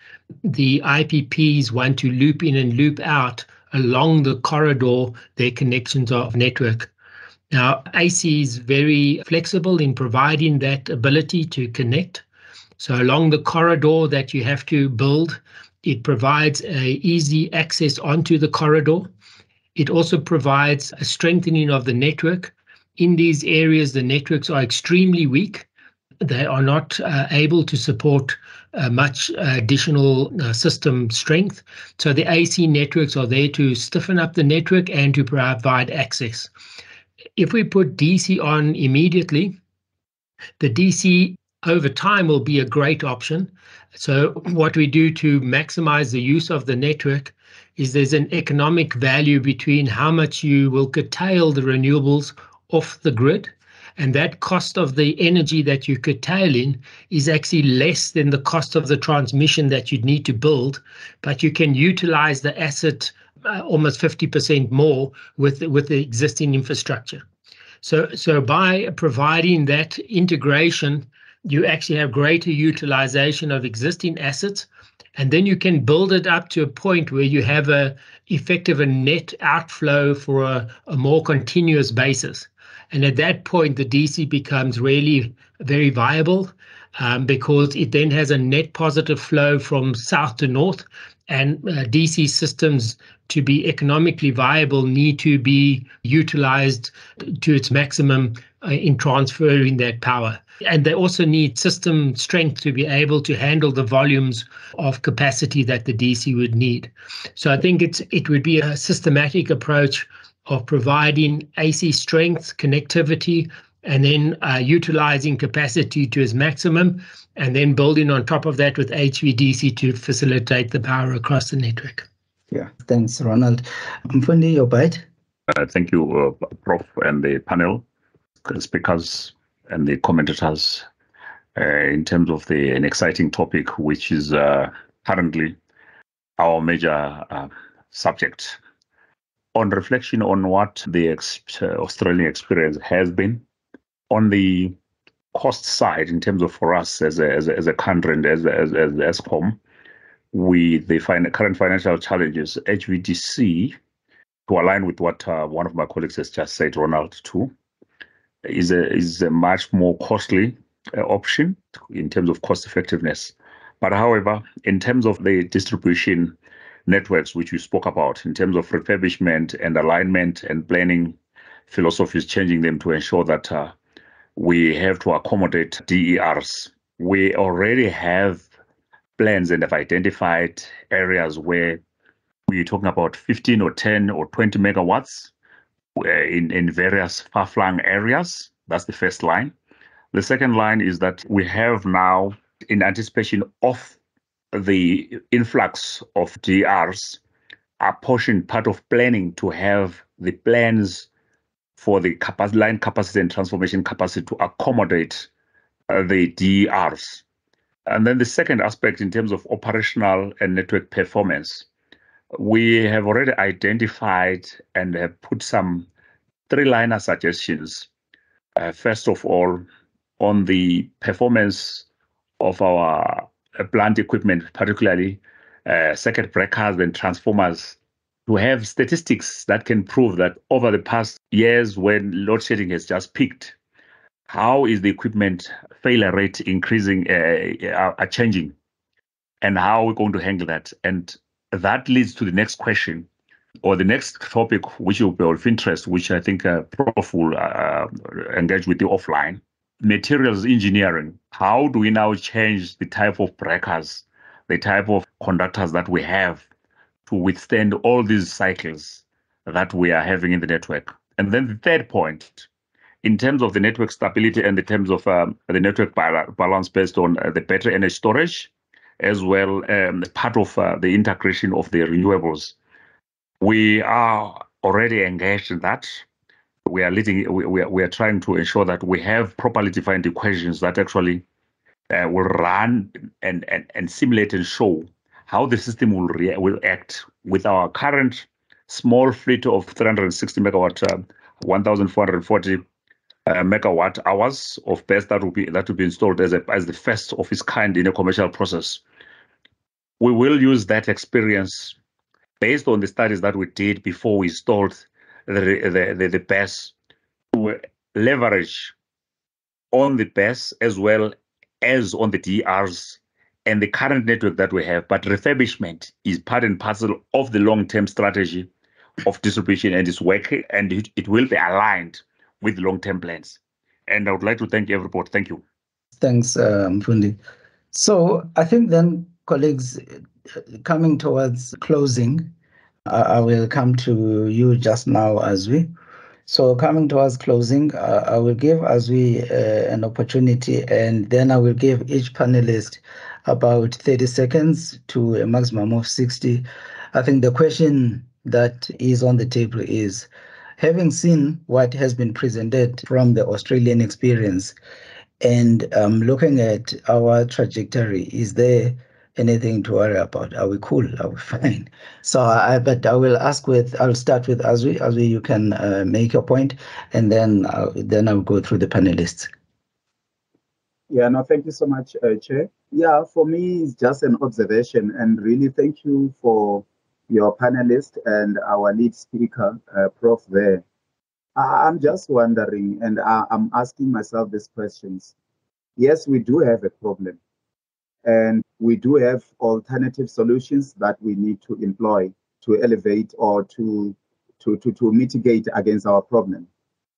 the IPPs want to loop in and loop out along the corridor their connections of network. Now, AC is very flexible in providing that ability to connect. So along the corridor that you have to build, it provides an easy access onto the corridor. It also provides a strengthening of the network. In these areas, the networks are extremely weak. They are not able to support much additional system strength. So the AC networks are there to stiffen up the network and to provide access. If we put DC on immediately, the DC over time will be a great option. So what we do to maximize the use of the network is there's an economic value between how much you will curtail the renewables off the grid, and that cost of the energy that you curtail in is actually less than the cost of the transmission that you'd need to build, but you can utilize the asset almost 50% more with the existing infrastructure. So by providing that integration, you actually have greater utilization of existing assets, and then you can build it up to a point where you have a net outflow for a more continuous basis. And at that point, the DC becomes really very viable because it then has a net positive flow from south to north, and DC systems, to be economically viable, need to be utilized to its maximum in transferring that power. And they also need system strength to be able to handle the volumes of capacity that the DC would need. So I think it would be a systematic approach of providing AC strength, connectivity, and then utilizing capacity to its maximum, and then building on top of that with HVDC to facilitate the power across the network. Yeah, thanks, Ronald. Mfundi, your bite. Thank you, Prof, and the panel, speakers, and the commentators in terms of an exciting topic, which is currently our major subject. On reflection on what the Australian experience has been on the cost side, in terms of for us as a country and as Eskom, the current financial challenges, HVDC, to align with what one of my colleagues has just said, Ronald, too, is a much more costly option in terms of cost effectiveness. But however, in terms of the distribution networks, which we spoke about, in terms of refurbishment and alignment and planning philosophies, changing them to ensure that we have to accommodate DERs. We already have plans and have identified areas where we're talking about 15 or 10 or 20 megawatts in various far-flung areas. That's the first line. The second line is that we have now, in anticipation of the influx of DRs, apportioned part of planning to have the plans for the line capacity and transformation capacity to accommodate the DRs. And then the second aspect, in terms of operational and network performance, we have already identified and have put some three-liner suggestions. First of all, on the performance of our plant equipment, particularly circuit breakers and transformers, to have statistics that can prove that over the past years when load shedding has just peaked, how is the equipment failure rate increasing, changing, and how are we going to handle that? And that leads to the next question, or the next topic, which will be of interest, which I think Prof will engage with you offline. Materials engineering. How do we now change the type of breakers, the type of conductors that we have to withstand all these cycles that we are having in the network? And then the third point, in terms of the network stability and in terms of the network balance based on the battery energy storage, as well part of the integration of the renewables. We are already engaged in that. We are leading. We are trying to ensure that we have properly defined equations that actually will run and simulate and show how the system will act with our current small fleet of 360 megawatt, 1,440 megawatt hours of BESS that will be installed as the first of its kind in a commercial process. We will use that experience based on the studies that we did before we installed the BESS to leverage on the BESS as well as on the DRs and the current network that we have. But refurbishment is part and parcel of the long-term strategy of distribution, and it's working, and it will be aligned with long-term plans. And I would like to thank everybody. Thank you. Thanks, Mfundi. So I think then, colleagues, coming towards closing, I will come to you just now, Azwi. So coming towards closing, I will give Azwi an opportunity, and then I will give each panelist about 30 seconds to a maximum of 60. I think the question that is on the table is, having seen what has been presented from the Australian experience and looking at our trajectory, is there anything to worry about? Are we cool? Are we fine? So I'll start with Azwi. Azwi, you can make your point, and then I'll go through the panelists. Yeah, no, thank you so much, Chair. Yeah, for me, it's just an observation, and really thank you for your panelist and our lead speaker, Prof there. I'm just wondering, and I'm asking myself these questions. Yes, we do have a problem, and we do have alternative solutions that we need to employ to elevate or to mitigate against our problem.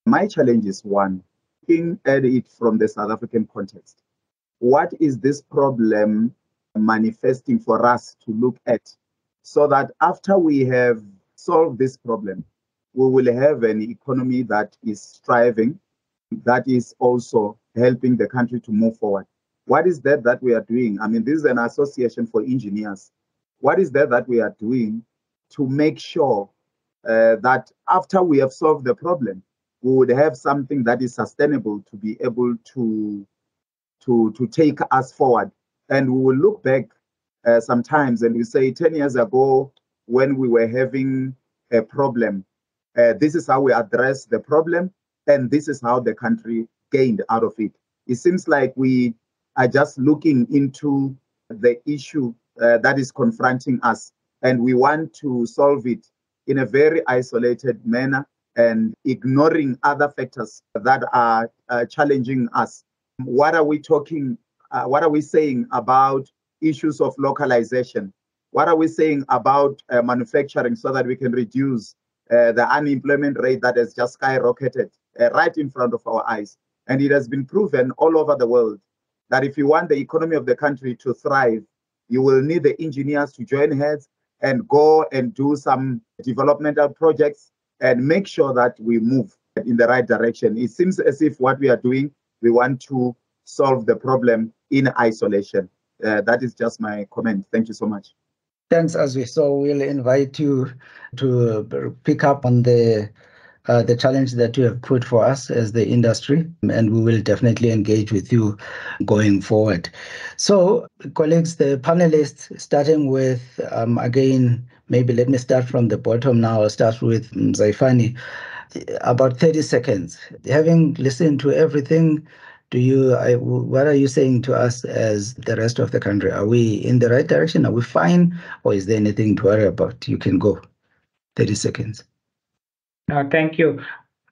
My challenge is one, looking at it from the South African context. What is this problem manifesting for us to look at, so that after we have solved this problem, we will have an economy that is thriving, that is also helping the country to move forward? What is that we are doing? I mean, this is an association for engineers. What is that we are doing to make sure that after we have solved the problem, we would have something that is sustainable to be able to take us forward? And we will look back sometimes and we say 10 years ago, when we were having a problem, this is how we addressed the problem, and this is how the country gained out of it. It seems like we are just looking into the issue that is confronting us, and we want to solve it in a very isolated manner and ignoring other factors that are challenging us. What are we talking? What are we saying about issues of localization? What are we saying about manufacturing so that we can reduce the unemployment rate that has just skyrocketed right in front of our eyes? And it has been proven all over the world that if you want the economy of the country to thrive, you will need the engineers to join heads and go and do some developmental projects and make sure that we move in the right direction. It seems as if what we are doing, we want to solve the problem in isolation. That is just my comment. Thank you so much. Thanks, Azwi. So we'll invite you to pick up on the challenge that you have put for us as the industry, and we will definitely engage with you going forward. So, colleagues, the panelists, starting with, again, maybe let me start from the bottom now. I'll start with Zaifani. About 30 seconds. Having listened to everything, what are you saying to us as the rest of the country? Are we in the right direction? Are we fine? Or is there anything to worry about? You can go. 30 seconds. No, thank you.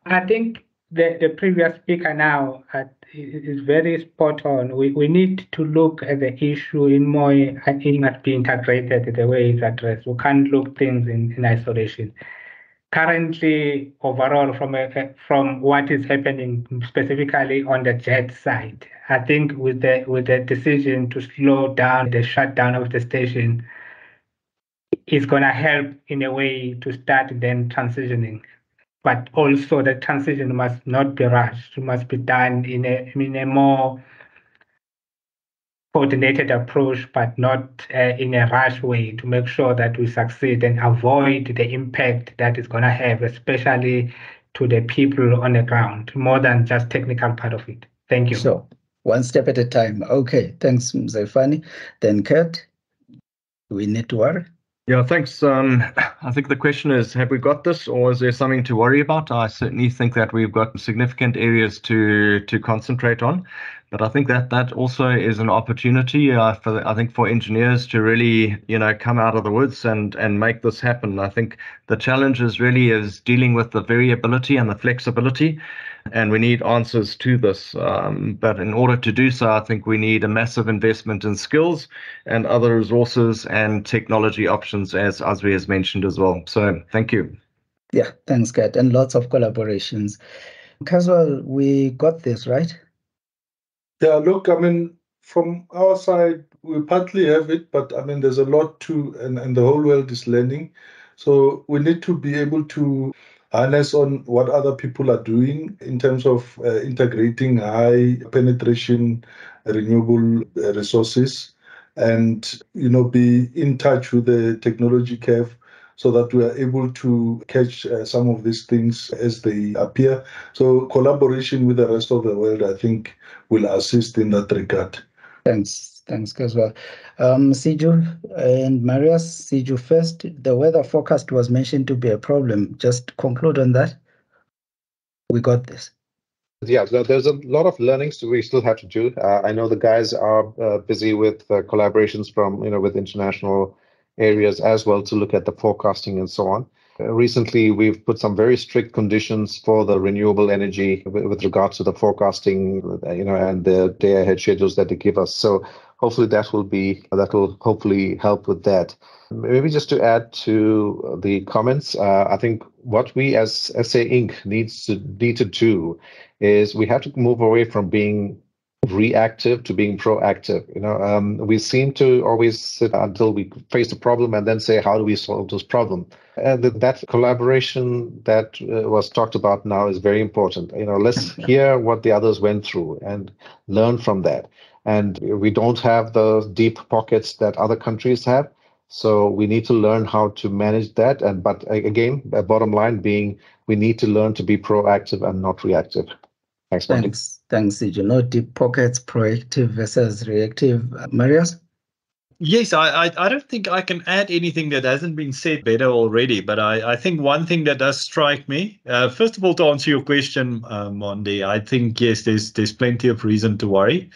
I think the previous speaker now is very spot on. We need to look at the issue in more, I think it must be integrated the way it's addressed. We can't look things in isolation. Currently, overall, from what is happening specifically on the jet side, I think with the decision to slow down the shutdown of the station, it's going to help in a way to start then transitioning. But also the transition must not be rushed. It must be done in a more coordinated approach, but not in a rush way, to make sure that we succeed and avoid the impact that it's going to have, especially to the people on the ground, more than just technical part of it. Thank you. So, one step at a time. Okay, thanks, Zaifani. Then Kurt, do we need to worry? Yeah, thanks. I think the question is, have we got this, or is there something to worry about? I certainly think that we've got significant areas to concentrate on, but I think that also is an opportunity for engineers to really come out of the woods and make this happen. I think the challenge is dealing with the variability and the flexibility, and we need answers to this. But in order to do so, I think we need a massive investment in skills and other resources and technology options, as Azwi has mentioned as well. So thank you. Yeah, thanks, Kat, and lots of collaborations. Caswell, we got this, right? Yeah, look, I mean, from our side, we partly have it, but I mean, there's a lot and the whole world is learning. So we need to be able to harness on what other people are doing in terms of integrating high penetration renewable resources and, be in touch with the technology curve so that we are able to catch some of these things as they appear. So collaboration with the rest of the world, I think, will assist in that regard. Thanks, Caswell. Siju and Marius, Siju first. The weather forecast was mentioned to be a problem. Just conclude on that. We got this. Yeah, so there's a lot of learnings we still have to do. I know the guys are busy with collaborations from, with international areas as well to look at the forecasting and so on. Recently, we've put some very strict conditions for the renewable energy with regards to the forecasting, and the day-ahead schedules that they give us. So hopefully that will hopefully help with that. Maybe just to add to the comments, I think what we as SAIEE Inc. need to do is we have to move away from being reactive to being proactive. We seem to always sit until we face the problem and then say, how do we solve this problem? And that collaboration that was talked about now is very important. Let's hear what the others went through and learn from that. And we don't have the deep pockets that other countries have. So we need to learn how to manage that. But again, the bottom line being, we need to learn to be proactive and not reactive. Thanks, Monty. Thanks, Siju. No deep pockets, proactive versus reactive. Marius? Yes, I don't think I can add anything that hasn't been said better already, but I think one thing that does strike me, first of all, to answer your question, Mondi, I think, yes, there's plenty of reason to worry.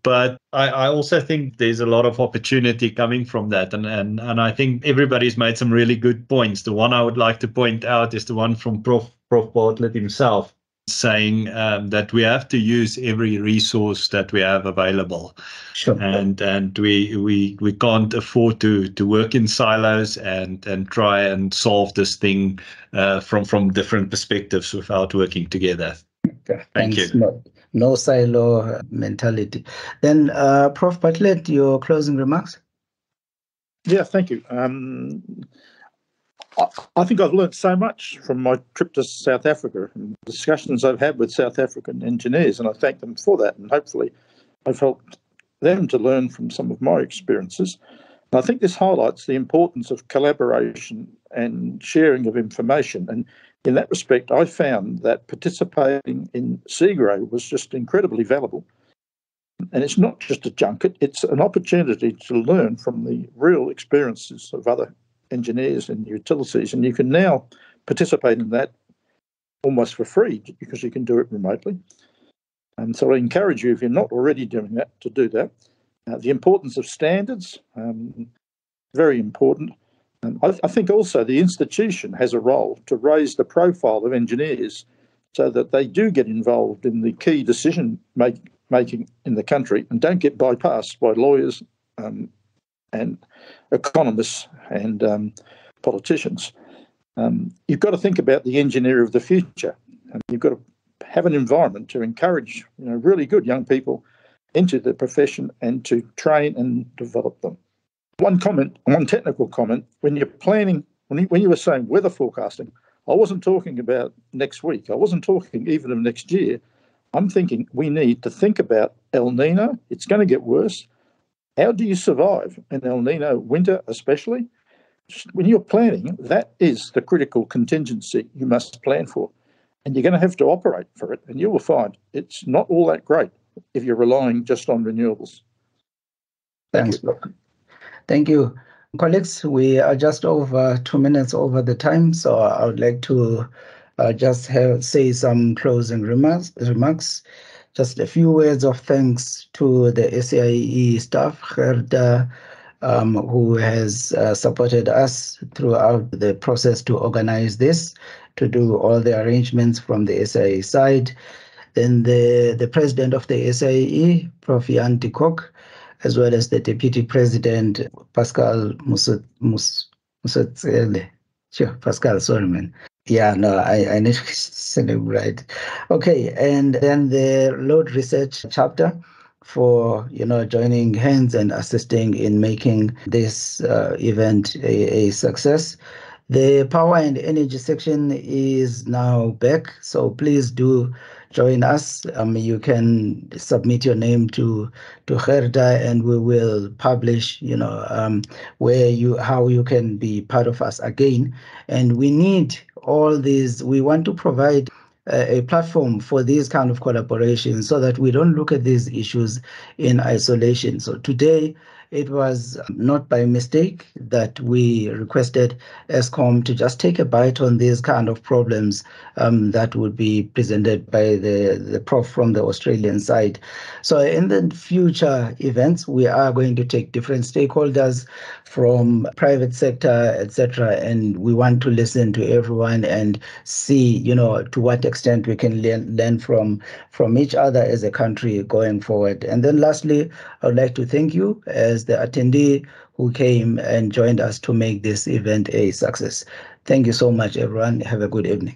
But I also think there's a lot of opportunity coming from that. And I think everybody's made some really good points. The one I would like to point out is the one from Prof Bartlett himself, saying that we have to use every resource that we have available. Sure. And we can't afford to work in silos and try and solve this thing from different perspectives without working together. Okay, Thank thanks. you. No silo mentality. Then, Prof. Bartlett, your closing remarks? Yeah, thank you. I think I've learned so much from my trip to South Africa and discussions I've had with South African engineers, and I thank them for that. And hopefully I've helped them to learn from some of my experiences. And I think this highlights the importance of collaboration and sharing of information. And in that respect, I found that participating in SAIEE was just incredibly valuable. And it's not just a junket, it's an opportunity to learn from the real experiences of other engineers and utilities. And you can now participate in that almost for free because you can do it remotely. And so I encourage you, if you're not already doing that, to do that. The importance of standards, very important. I think also the institution has a role to raise the profile of engineers so that they do get involved in the key decision making in the country and don't get bypassed by lawyers and economists and politicians. You've got to think about the engineer of the future, and you've got to have an environment to encourage really good young people into the profession and to train and develop them. One technical comment, when you're planning, when you were saying weather forecasting, I wasn't talking about next week. I wasn't talking even of next year. I'm thinking we need to think about El Nino. It's going to get worse. How do you survive an El Nino winter, especially? When you're planning, that is the critical contingency you must plan for. And you're going to have to operate for it. And you will find it's not all that great if you're relying just on renewables. Thanks, Prof. Thank you. Colleagues, we are just over 2 minutes over the time, so I would like to just say some closing remarks. Just a few words of thanks to the SAIEE staff, Gerda, who has supported us throughout the process to organize this, to do all the arrangements from the SAIEE side. Then the president of the SAIEE, Prof Jan de Kock, as well as the Deputy President, Pascal Musatsele. Sure, Pascal, sorry, man. Yeah, no, I need to celebrate. Okay, and then the Load Research chapter for, joining hands and assisting in making this event a success. The Power and Energy section is now back, so please do join us. You can submit your name to Gerda, and we will publish, how you can be part of us again. And we need all these. We want to provide a platform for these kind of collaborations so that we don't look at these issues in isolation. So today, it was not by mistake that we requested Eskom to just take a bite on these kind of problems that would be presented by the prof from the Australian side. So in the future events, we are going to take different stakeholders from private sector, etc., and we want to listen to everyone and see, to what extent we can learn from each other as a country going forward. And then lastly, I would like to thank you as the attendee who came and joined us to make this event a success. Thank you so much, everyone. Have a good evening.